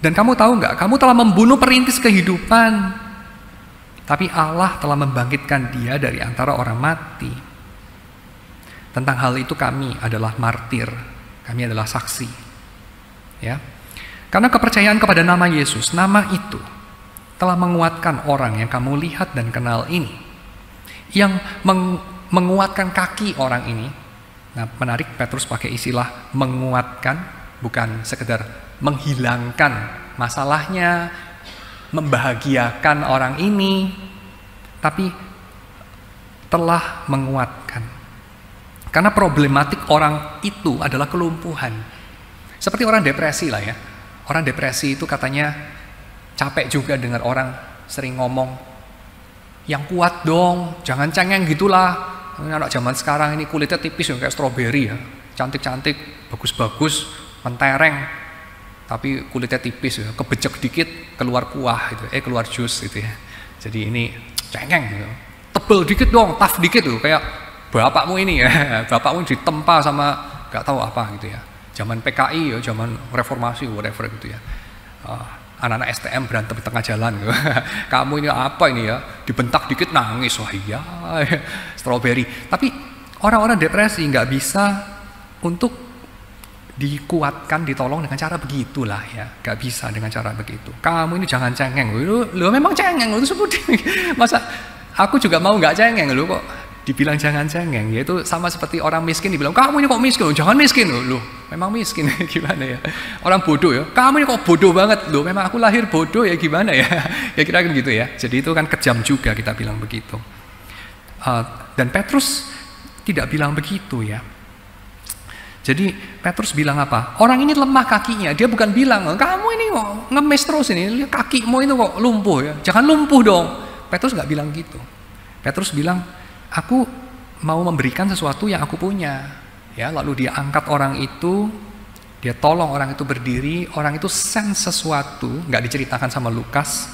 Speaker 1: Dan kamu tahu nggak, kamu telah membunuh perintis kehidupan, tapi Allah telah membangkitkan dia dari antara orang mati. Tentang hal itu kami adalah martir, kami adalah saksi. Ya. Karena kepercayaan kepada nama Yesus, nama itu telah menguatkan orang yang kamu lihat dan kenal ini. Yang menguatkan kaki orang ini. Nah, menarik, Petrus pakai istilah menguatkan, bukan sekedar menghilangkan masalahnya, membahagiakan orang ini, tapi telah menguatkan. Karena problematik orang itu adalah kelumpuhan. Seperti orang depresi lah ya. Orang depresi itu katanya capek juga dengar orang sering ngomong, yang kuat dong, jangan cengeng gitulah. Anak zaman sekarang ini kulitnya tipis kayak stroberi ya, cantik-cantik, bagus-bagus, mentereng, tapi kulitnya tipis ya, kebejek dikit keluar kuah gitu, keluar jus gitu ya. Jadi ini cengeng gitu. Tebel dikit dong, tough dikit tuh, kayak bapakmu ini ya, bapakmu ditempa sama gak tahu apa gitu ya. Zaman PKI ya, zaman reformasi, whatever gitu ya. Anak-anak STM berantem di tengah jalan gitu. Kamu ini apa ini ya, dibentak dikit nangis, wah iya, strawberry. Tapi orang-orang depresi nggak bisa untuk dikuatkan, ditolong dengan cara begitulah ya, nggak bisa dengan cara begitu. Kamu ini jangan cengeng, lu memang cengeng, lu sebut masa aku juga mau nggak cengeng lu kok dibilang jangan cengeng, yaitu sama seperti orang miskin dibilang kamu ini kok miskin, jangan miskin lu memang miskin gimana ya, orang bodoh ya, kamu ini kok bodoh banget, lu memang aku lahir bodoh ya gimana ya, ya kira-kira gitu ya. Jadi itu kan kejam juga kita bilang begitu. Dan Petrus tidak bilang begitu ya. Jadi Petrus bilang apa? Orang ini lemah kakinya, dia bukan bilang kamu ini kok ngemis terus ini, kakimu itu kok lumpuh ya, jangan lumpuh dong. Petrus nggak bilang gitu. Petrus bilang, aku mau memberikan sesuatu yang aku punya. Ya, lalu dia angkat orang itu, dia tolong orang itu berdiri, orang itu sense sesuatu, nggak diceritakan sama Lukas.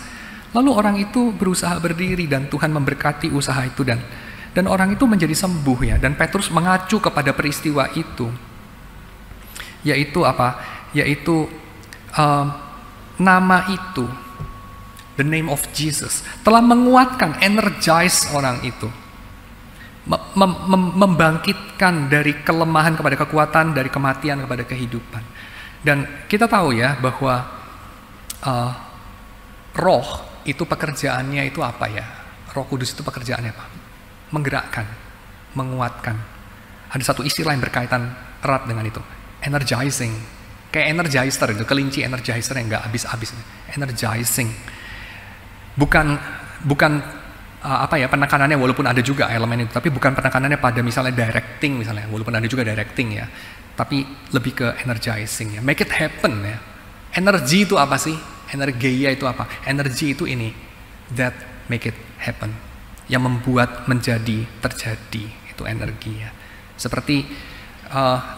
Speaker 1: Lalu orang itu berusaha berdiri dan Tuhan memberkati usaha itu dan orang itu menjadi sembuh ya. Dan Petrus mengacu kepada peristiwa itu, yaitu apa? Yaitu nama itu, the name of Jesus, telah menguatkan, energize orang itu. Membangkitkan dari kelemahan kepada kekuatan, dari kematian kepada kehidupan. Dan kita tahu ya bahwa roh itu pekerjaannya itu apa ya? Roh Kudus itu pekerjaannya apa? Menggerakkan, menguatkan. Ada satu istilah yang berkaitan erat dengan itu, energizing. Kayak energizer itu, kelinci energizer yang nggak habis-habis. Energizing. Bukan apa ya, penekanannya walaupun ada juga elemen itu, tapi bukan penekanannya pada misalnya directing misalnya, walaupun ada juga directing ya, tapi lebih ke energizing ya, make it happen ya. Energi itu apa sih? Energia itu apa? Energi itu ini, that make it happen, yang membuat menjadi terjadi, itu energi ya. Seperti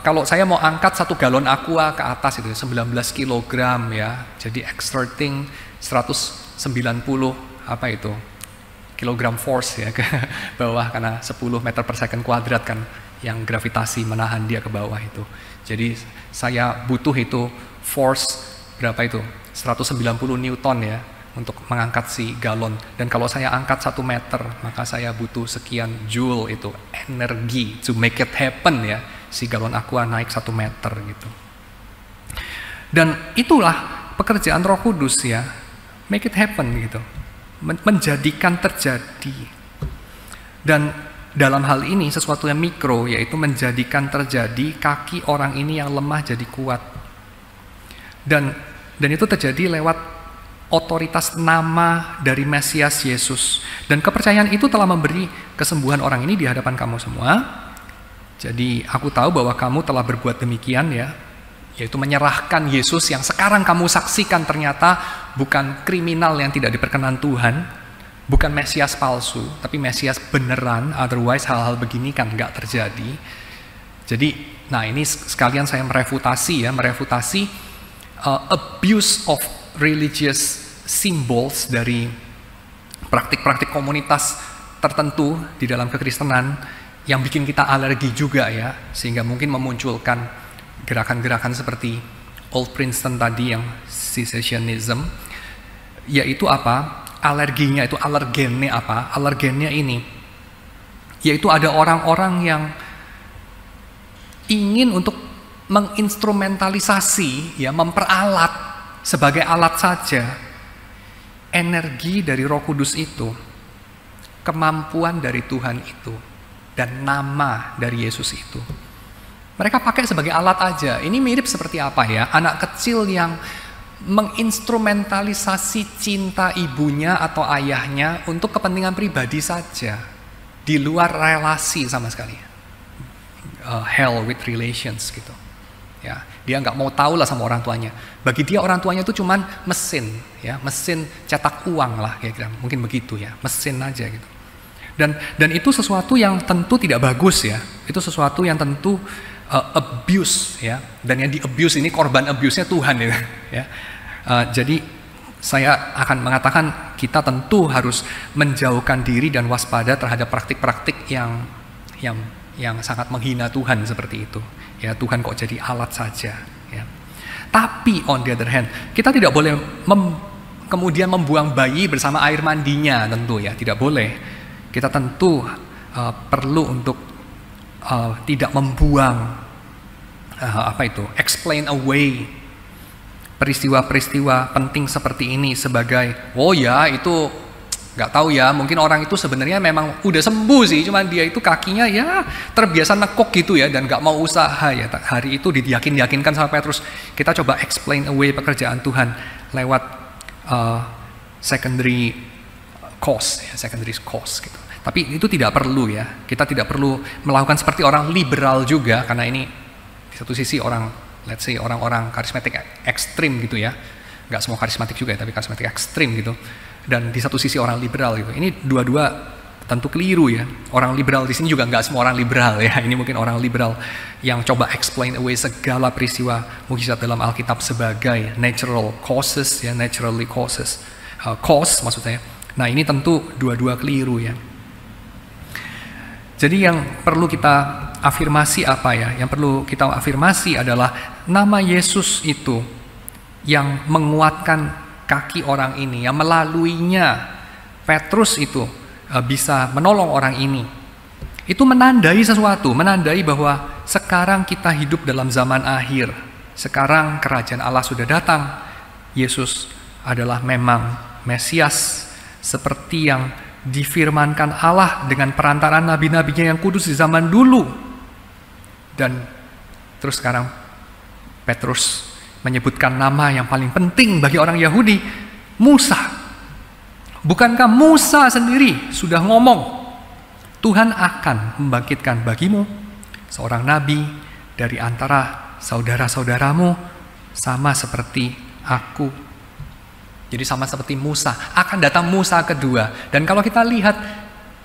Speaker 1: kalau saya mau angkat 1 galon aqua ke atas itu 19 kilogram ya, jadi exerting 190 apa itu kilogram force ya ke bawah karena 10 meter per second kuadrat kan yang gravitasi menahan dia ke bawah itu. Jadi saya butuh itu force berapa itu 190 Newton ya untuk mengangkat si galon, dan kalau saya angkat 1 meter maka saya butuh sekian joule itu energi to make it happen ya, si galon aqua naik 1 meter gitu. Dan itulah pekerjaan Roh Kudus ya, make it happen gitu, menjadikan terjadi. Dan dalam hal ini sesuatu yang mikro, yaitu menjadikan terjadi kaki orang ini yang lemah jadi kuat. Dan itu terjadi lewat otoritas nama dari Mesias Yesus. Dan kepercayaan itu telah memberi kesembuhan orang ini di hadapan kamu semua. Jadi aku tahu bahwa kamu telah berbuat demikian ya, yaitu menyerahkan Yesus yang sekarang kamu saksikan ternyata bukan kriminal yang tidak diperkenan Tuhan, bukan Mesias palsu, tapi Mesias beneran, otherwise hal-hal begini kan nggak terjadi. Jadi, nah ini sekalian saya merefutasi abuse of religious symbols dari praktik-praktik komunitas tertentu di dalam kekristenan yang bikin kita alergi juga ya, sehingga mungkin memunculkan gerakan-gerakan seperti Old Princeton tadi yang cessationism, yaitu apa? Alerginya itu, alergennya apa? Alergennya ini, yaitu ada orang-orang yang ingin untuk menginstrumentalisasi, ya, memperalat sebagai alat saja energi dari Roh Kudus itu, kemampuan dari Tuhan itu, dan nama dari Yesus itu. Mereka pakai sebagai alat aja. Ini mirip seperti apa ya? Anak kecil yang menginstrumentalisasi cinta ibunya atau ayahnya untuk kepentingan pribadi saja, di luar relasi sama sekali. Hell with relations gitu. Ya, dia nggak mau tahu lah sama orang tuanya. Bagi dia orang tuanya itu cuman mesin, ya, mesin cetak uang lah, kira-kira. Mungkin begitu ya, mesin aja gitu. Dan itu sesuatu yang tentu tidak bagus ya. Itu sesuatu yang tentu abuse ya. Dan yang di abuse ini, korban abuse-nya Tuhan ya. Jadi saya akan mengatakan kita tentu harus menjauhkan diri dan waspada terhadap praktik-praktik yang sangat menghina Tuhan seperti itu. Ya, Tuhan kok jadi alat saja. Ya. Tapi on the other hand, kita tidak boleh kemudian membuang bayi bersama air mandinya, tentu ya, tidak boleh. Kita tentu perlu untuk tidak membuang explain away peristiwa-peristiwa penting seperti ini sebagai, oh ya itu nggak tahu ya, mungkin orang itu sebenarnya memang udah sembuh sih, cuman dia itu kakinya ya terbiasa nekuk gitu ya, dan nggak mau usaha ya. Hari itu diyakinkan sama Petrus. Kita coba explain away pekerjaan Tuhan lewat secondary cause gitu. Tapi itu tidak perlu ya. Kita tidak perlu melakukan seperti orang liberal juga, karena ini di satu sisi let's say orang-orang karismatik ekstrim gitu ya. Nggak semua karismatik juga ya, tapi karismatik ekstrim gitu. Dan di satu sisi orang liberal gitu. Ini dua-dua tentu keliru ya. Orang liberal di sini juga nggak semua orang liberal ya. Ini mungkin orang liberal yang coba explain away segala peristiwa mukjizat dalam Alkitab sebagai natural causes ya, naturally causes, cause maksudnya. Nah ini tentu dua-dua keliru ya. Jadi yang perlu kita afirmasi apa ya? Yang perlu kita afirmasi adalah nama Yesus itu yang menguatkan kaki orang ini, yang melaluinya Petrus itu bisa menolong orang ini. Itu menandai sesuatu, menandai bahwa sekarang kita hidup dalam zaman akhir. Sekarang kerajaan Allah sudah datang. Yesus adalah memang Mesias seperti yang difirmankan Allah dengan perantaraan nabi-nabinya yang kudus di zaman dulu. Dan terus sekarang Petrus menyebutkan nama yang paling penting bagi orang Yahudi, Musa. Bukankah Musa sendiri sudah ngomong, Tuhan akan membangkitkan bagimu seorang nabi dari antara saudara-saudaramu sama seperti aku. Jadi sama seperti Musa, akan datang Musa kedua. Dan kalau kita lihat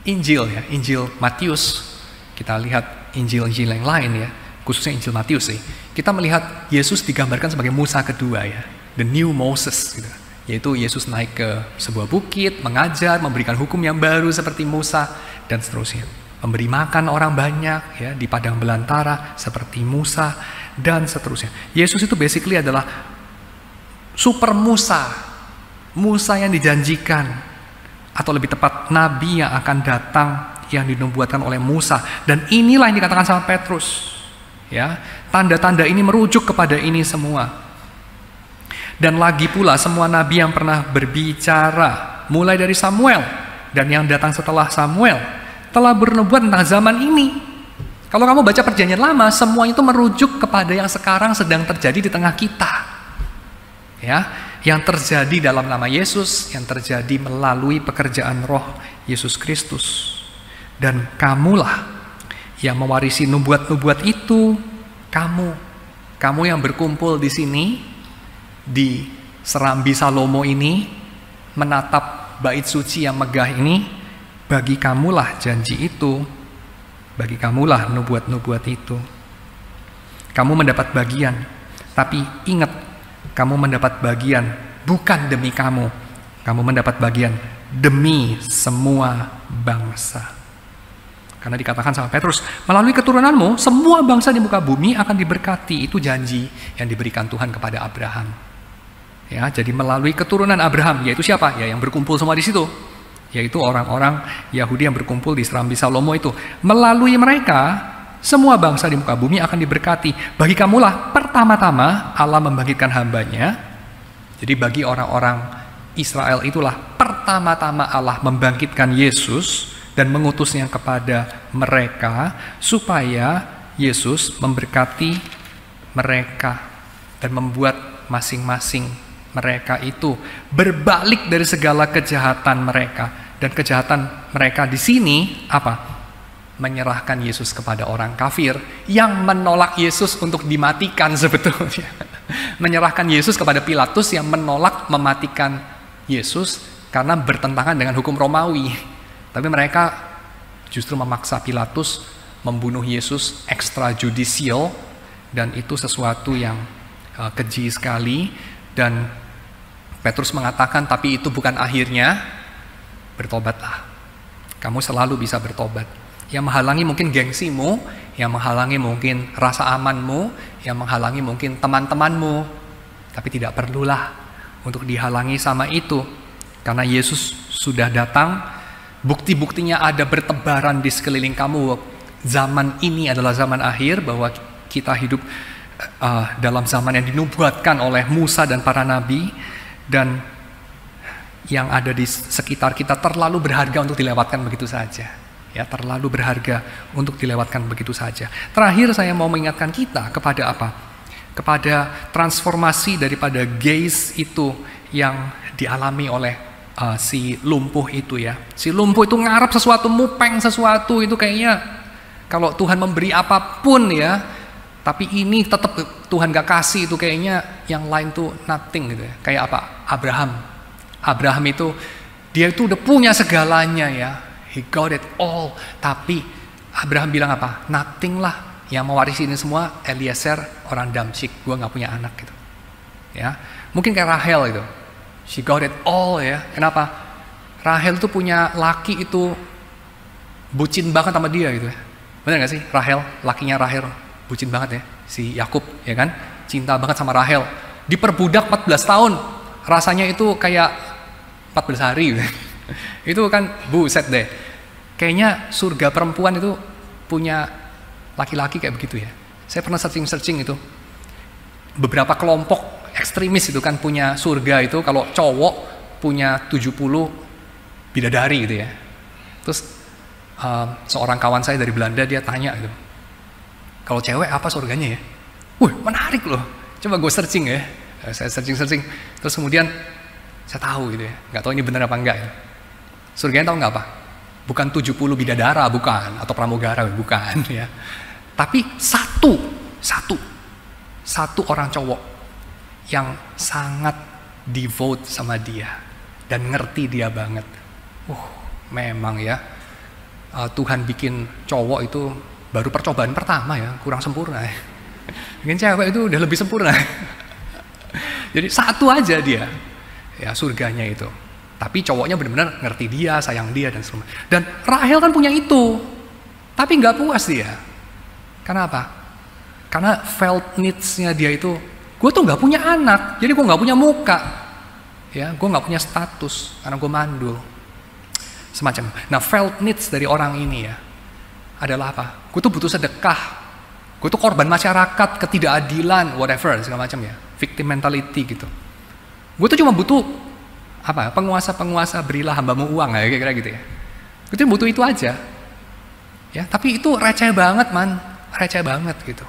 Speaker 1: Injil ya, Injil Matius, kita lihat Injil-Injil yang lain ya, khususnya Injil Matius sih, kita melihat Yesus digambarkan sebagai Musa kedua ya, the new Moses gitu. Yaitu Yesus naik ke sebuah bukit, mengajar, memberikan hukum yang baru seperti Musa, dan seterusnya. Memberi makan orang banyak ya di padang belantara seperti Musa, dan seterusnya. Yesus itu basically adalah super Musa, Musa yang dijanjikan, atau lebih tepat Nabi yang akan datang yang dinubuatkan oleh Musa. Dan inilah yang dikatakan sama Petrus. Ya, tanda-tanda ini merujuk kepada ini semua. Dan lagi pula semua nabi yang pernah berbicara, mulai dari Samuel dan yang datang setelah Samuel, telah bernubuat tentang zaman ini. Kalau kamu baca Perjanjian Lama, semua itu merujuk kepada yang sekarang sedang terjadi di tengah kita. Ya, yang terjadi dalam nama Yesus, yang terjadi melalui pekerjaan Roh Yesus Kristus. Dan kamulah yang mewarisi nubuat-nubuat itu. Kamu yang berkumpul di sini, di Serambi Salomo ini, menatap bait suci yang megah ini, bagi kamulah janji itu, bagi kamulah nubuat-nubuat itu. Kamu mendapat bagian, tapi ingat, kamu mendapat bagian bukan demi kamu, kamu mendapat bagian demi semua bangsa. Karena dikatakan sama Petrus, melalui keturunanmu, semua bangsa di muka bumi akan diberkati. Itu janji yang diberikan Tuhan kepada Abraham. Ya, jadi melalui keturunan Abraham, yaitu siapa? Ya, yang berkumpul semua di situ, yaitu orang-orang Yahudi yang berkumpul di Serambi Salomo itu. Melalui mereka, semua bangsa di muka bumi akan diberkati. Bagi kamulah pertama-tama Allah membangkitkan hambanya. Jadi bagi orang-orang Israel itulah pertama-tama Allah membangkitkan Yesus dan mengutusnya kepada mereka supaya Yesus memberkati mereka dan membuat masing-masing mereka itu berbalik dari segala kejahatan mereka. Dan kejahatan mereka di sini apa? Menyerahkan Yesus kepada orang kafir yang menolak Yesus untuk dimatikan sebetulnya. Menyerahkan Yesus kepada Pilatus yang menolak mematikan Yesus karena bertentangan dengan hukum Romawi. Tapi mereka justru memaksa Pilatus membunuh Yesus extrajudicial, dan itu sesuatu yang keji sekali. Dan Petrus mengatakan, tapi itu bukan akhirnya, bertobatlah. Kamu selalu bisa bertobat. Yang menghalangi mungkin gengsimu, yang menghalangi mungkin rasa amanmu, yang menghalangi mungkin teman-temanmu, tapi tidak perlulah untuk dihalangi sama itu, karena Yesus sudah datang. Bukti-buktinya ada bertebaran di sekeliling kamu. Zaman ini adalah zaman akhir, bahwa kita hidup dalam zaman yang dinubuatkan oleh Musa dan para nabi, dan yang ada di sekitar kita terlalu berharga untuk dilewatkan begitu saja. Ya, terlalu berharga untuk dilewatkan begitu saja. Terakhir saya mau mengingatkan kita kepada apa? Kepada transformasi daripada gaze itu yang dialami oleh si lumpuh itu ya. Si lumpuh itu ngarep sesuatu, mupeng sesuatu, itu kayaknya kalau Tuhan memberi apapun ya, tapi ini tetap Tuhan gak kasih, itu kayaknya yang lain tuh nothing gitu ya. Kayak apa? Abraham itu, dia itu udah punya segalanya ya. He got it all. Tapi Abraham bilang apa? Nothing lah. Yang mewarisi ini semua Eliezer orang Damsyik. Gue gak punya anak gitu. Ya, mungkin kayak Rahel itu. She got it all ya. Kenapa? Rahel tuh punya laki itu bucin banget sama dia gitu ya. Benar gak sih? Rahel, lakinya Rahel bucin banget ya. Si Yakub ya kan, cinta banget sama Rahel. Diperbudak 14 tahun. Rasanya itu kayak 14 hari gitu. Itu kan buset deh. Kayaknya surga perempuan itu punya laki-laki kayak begitu ya. Saya pernah searching itu. Beberapa kelompok ekstremis itu kan punya surga itu, kalau cowok punya 70 bidadari gitu ya. Terus seorang kawan saya dari Belanda, dia tanya gitu, kalau cewek apa surganya ya? Wih, menarik loh. Coba gue searching ya. Saya searching. Terus kemudian saya tahu gitu ya. Gak tahu ini benar apa enggak ya. Surganya tahu nggak apa? Bukan 70 bidadara, bukan, atau pramugara, bukan ya. Tapi satu orang cowok yang sangat devote sama dia dan ngerti dia banget. Memang ya, Tuhan bikin cowok itu baru percobaan pertama ya, kurang sempurna ya. Mungkin cewek itu udah lebih sempurna. Jadi satu aja dia, ya surganya itu. Tapi cowoknya benar-benar ngerti dia, sayang dia dan seterusnya. Dan Rahel kan punya itu, tapi nggak puas dia. Karena apa? Karena felt needs-nya dia itu, gue tuh nggak punya anak, jadi gue nggak punya muka, ya, gue nggak punya status karena gue mandul, semacam. Nah, felt needs dari orang ini ya adalah apa? Gue tuh butuh sedekah, gue tuh korban masyarakat, ketidakadilan, whatever segala macam ya, victim mentality gitu. Gue tuh cuma butuh apa? Penguasa berilah hambamu uang ya, kira-kira gitu ya. Gue tuh butuh itu aja, ya. Tapi itu receh banget receh banget gitu.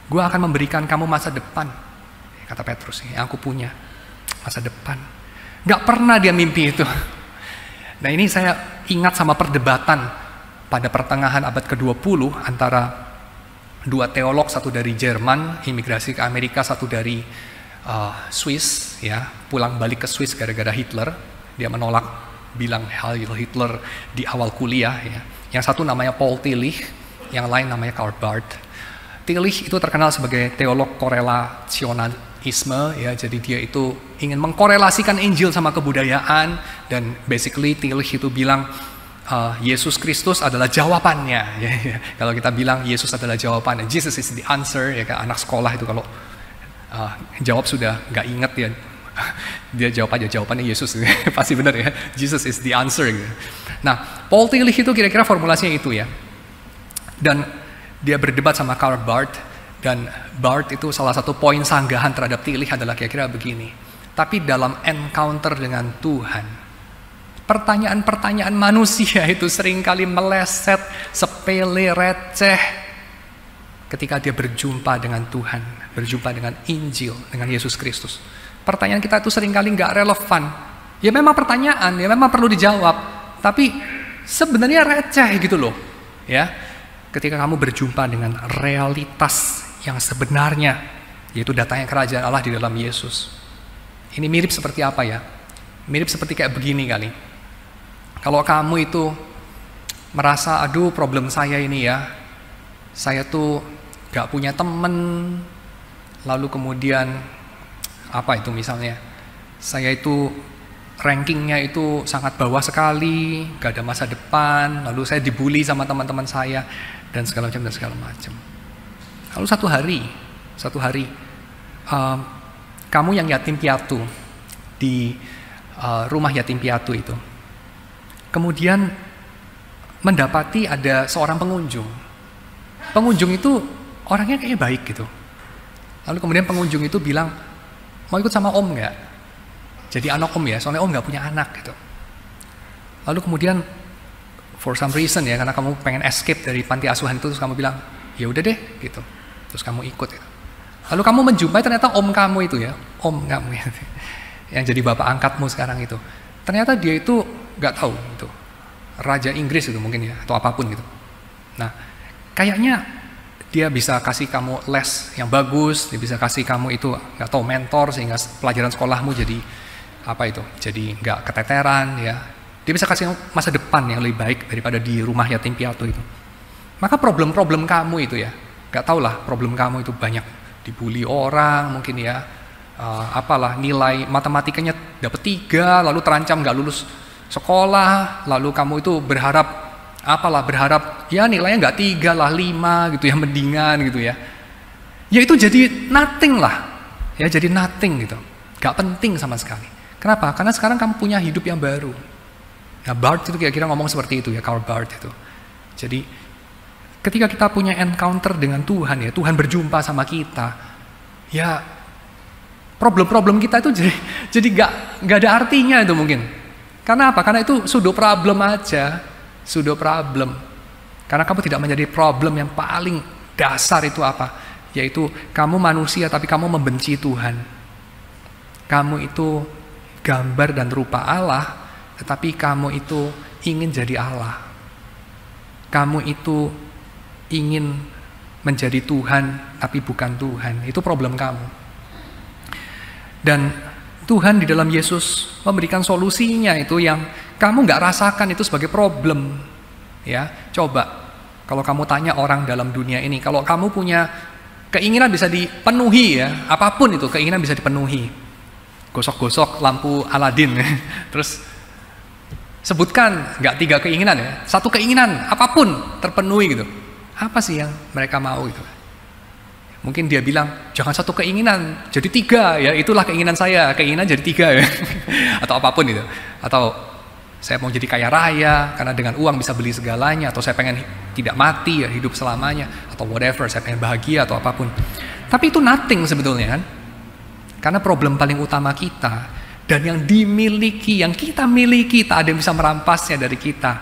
Speaker 1: Gue akan memberikan kamu masa depan, kata Petrus, yang aku punya masa depan. Gak pernah dia mimpi itu. Nah ini saya ingat sama perdebatan pada pertengahan abad ke-20 antara dua teolog, satu dari Jerman, imigrasi ke Amerika, satu dari Swiss, ya, pulang balik ke Swiss gara-gara Hitler. Dia menolak bilang Heil Hitler di awal kuliah. Ya. Yang satu namanya Paul Tillich, yang lain namanya Karl Barth. Tillich itu terkenal sebagai teolog korelasionalisme, ya, jadi dia itu ingin mengkorelasikan Injil sama kebudayaan, dan basically Tillich itu bilang Yesus Kristus adalah jawabannya. Ya, ya. Kalau kita bilang Yesus adalah jawabannya, Jesus is the answer, ya, kayak anak sekolah itu kalau jawab sudah nggak inget ya, dia jawab aja jawabannya Yesus, pasti benar ya, Jesus is the answer. Gitu. Nah, Paul Tillich itu kira-kira formulasinya itu ya, dan dia berdebat sama Karl Barth, dan Barth itu salah satu poin sanggahan terhadap Tillich adalah kira-kira begini. Tapi dalam encounter dengan Tuhan, pertanyaan-pertanyaan manusia itu seringkali meleset, sepele, receh ketika dia berjumpa dengan Tuhan, berjumpa dengan Injil, dengan Yesus Kristus. Pertanyaan kita itu seringkali nggak relevan. Ya memang pertanyaan, ya memang perlu dijawab, tapi sebenarnya receh gitu loh, ya. Ketika kamu berjumpa dengan realitas yang sebenarnya, yaitu datangnya kerajaan Allah di dalam Yesus. Ini mirip seperti apa ya? Mirip seperti kayak begini kali. Kalau kamu itu merasa, aduh problem saya ini ya, saya tuh gak punya temen, lalu kemudian, apa itu misalnya, saya itu rankingnya itu sangat bawah sekali, gak ada masa depan, lalu saya dibully sama teman-teman saya, dan segala macam. Lalu satu hari, kamu yang yatim piatu di rumah yatim piatu itu, kemudian mendapati ada seorang pengunjung. Pengunjung itu orangnya kayaknya baik gitu. Lalu kemudian pengunjung itu bilang, mau ikut sama om nggak? Jadi anak om ya, soalnya om nggak punya anak gitu. Lalu kemudian for some reason ya, karena kamu pengen escape dari panti asuhan itu, terus kamu bilang, ya udah deh gitu. Terus kamu ikut gitu. Lalu kamu menjumpai ternyata om kamu itu ya, om kamu ya, yang jadi bapak angkatmu sekarang itu. Ternyata dia itu nggak tahu itu, raja Inggris itu mungkin ya, atau apapun gitu. Nah, kayaknya dia bisa kasih kamu les yang bagus, dia bisa kasih kamu itu nggak tahu mentor sehingga pelajaran sekolahmu jadi apa itu, jadi nggak keteteran ya. Dia bisa kasih masa depan yang lebih baik daripada di rumah yatim piatu itu. Maka problem-problem kamu itu ya, gak tau lah problem kamu itu banyak dibully orang mungkin ya, apalah nilai matematikanya dapet 3, lalu terancam gak lulus sekolah, lalu kamu itu berharap ya nilainya gak 3 lah, 5 gitu ya, mendingan gitu ya. Ya itu jadi nothing lah, ya jadi nothing gitu, gak penting sama sekali. Kenapa? Karena sekarang kamu punya hidup yang baru. Nah, Barth itu kira-kira ngomong seperti itu ya, Karl Barth itu. Jadi ketika kita punya encounter dengan Tuhan ya, Tuhan berjumpa sama kita, ya problem-problem kita itu jadi gak ada artinya itu mungkin. Karena apa? Karena itu pseudo problem aja, pseudo problem. Karena kamu tidak menjadi problem yang paling dasar itu apa? Yaitu kamu manusia tapi kamu membenci Tuhan. Kamu itu gambar dan rupa Allah, tetapi kamu itu ingin jadi Allah. Kamu itu ingin menjadi Tuhan, tapi bukan Tuhan. Itu problem kamu. Dan Tuhan di dalam Yesus memberikan solusinya itu yang kamu nggak rasakan itu sebagai problem. Ya, coba Kalau kamu tanya orang dalam dunia ini, kalau kamu punya keinginan bisa dipenuhi ya, apapun itu keinginan bisa dipenuhi. Gosok-gosok lampu Aladin, terus sebutkan nggak 3 keinginan ya, 1 keinginan apapun terpenuhi gitu. Apa sih yang mereka mau gitu? Mungkin dia bilang jangan 1 keinginan, jadi 3 ya, itulah keinginan saya, keinginan jadi 3 ya, atau apapun itu. Atau saya mau jadi kaya raya karena dengan uang bisa beli segalanya, atau saya pengen tidak mati ya, hidup selamanya, atau whatever, saya pengen bahagia atau apapun. Tapi itu nothing sebetulnya kan? Karena problem paling utama kita dan yang dimiliki, yang kita miliki, tak ada yang bisa merampasnya dari kita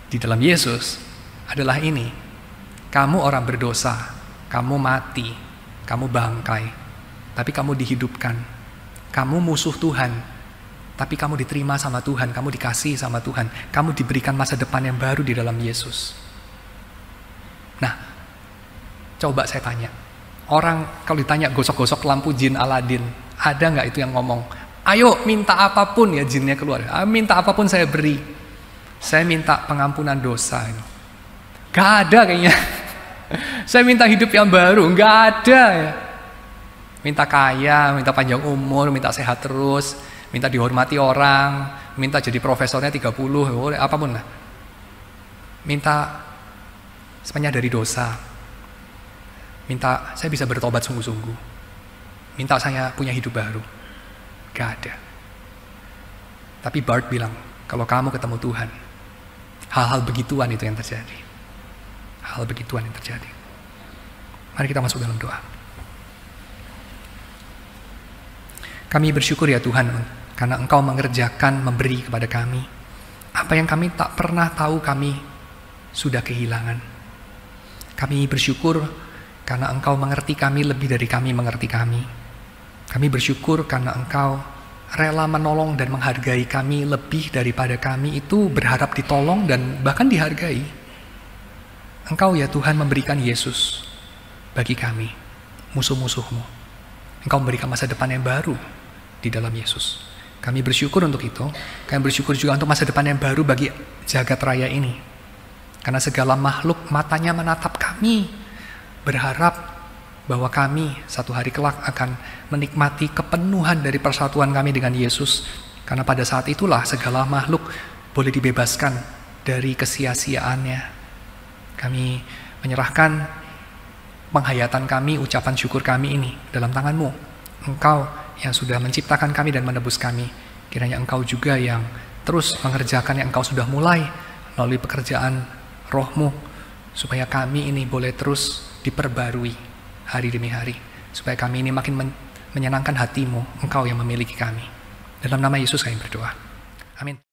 Speaker 1: di dalam Yesus adalah ini. Kamu orang berdosa, kamu mati, kamu bangkai, tapi kamu dihidupkan. Kamu musuh Tuhan, tapi kamu diterima sama Tuhan, kamu dikasihi sama Tuhan, kamu diberikan masa depan yang baru di dalam Yesus. Nah, coba saya tanya, orang kalau ditanya gosok-gosok lampu jin Aladin, ada nggak itu yang ngomong, ayo minta apapun ya jinnya keluar, minta apapun saya beri, saya minta pengampunan dosa. Gak ada kayaknya. Saya minta hidup yang baru, gak ada ya. Minta kaya, minta panjang umur, minta sehat terus, minta dihormati orang, minta jadi profesornya 30, apapun lah. Minta menyadari dosa, minta saya bisa bertobat sungguh-sungguh, minta saya punya hidup baru. Gak ada. Tapi Bart bilang, kalau kamu ketemu Tuhan, hal-hal begituan itu yang terjadi. Hal begituan yang terjadi. Mari kita masuk dalam doa. Kami bersyukur ya Tuhan, karena Engkau mengerjakan, memberi kepada kami apa yang kami tak pernah tahu kami sudah kehilangan. Kami bersyukur karena Engkau mengerti kami lebih dari kami mengerti kami. Kami bersyukur karena Engkau rela menolong dan menghargai kami lebih daripada kami itu berharap ditolong dan bahkan dihargai. Engkau ya Tuhan memberikan Yesus bagi kami, musuh-musuhmu. Engkau memberikan masa depan yang baru di dalam Yesus. Kami bersyukur untuk itu. Kami bersyukur juga untuk masa depan yang baru bagi jagat raya ini. Karena segala makhluk matanya menatap kami, berharap bahwa kami satu hari kelak akan menikmati kepenuhan dari persatuan kami dengan Yesus. Karena pada saat itulah segala makhluk boleh dibebaskan dari kesia-siaannya. Kami menyerahkan penghayatan kami, ucapan syukur kami ini dalam tangan-Mu. Engkau yang sudah menciptakan kami dan menebus kami. Kiranya Engkau juga yang terus mengerjakan yang Engkau sudah mulai melalui pekerjaan Roh-Mu, supaya kami ini boleh terus diperbarui hari demi hari, supaya kami ini makin menyenangkan hati-Mu, Engkau yang memiliki kami. Dalam nama Yesus kami berdoa. Amin.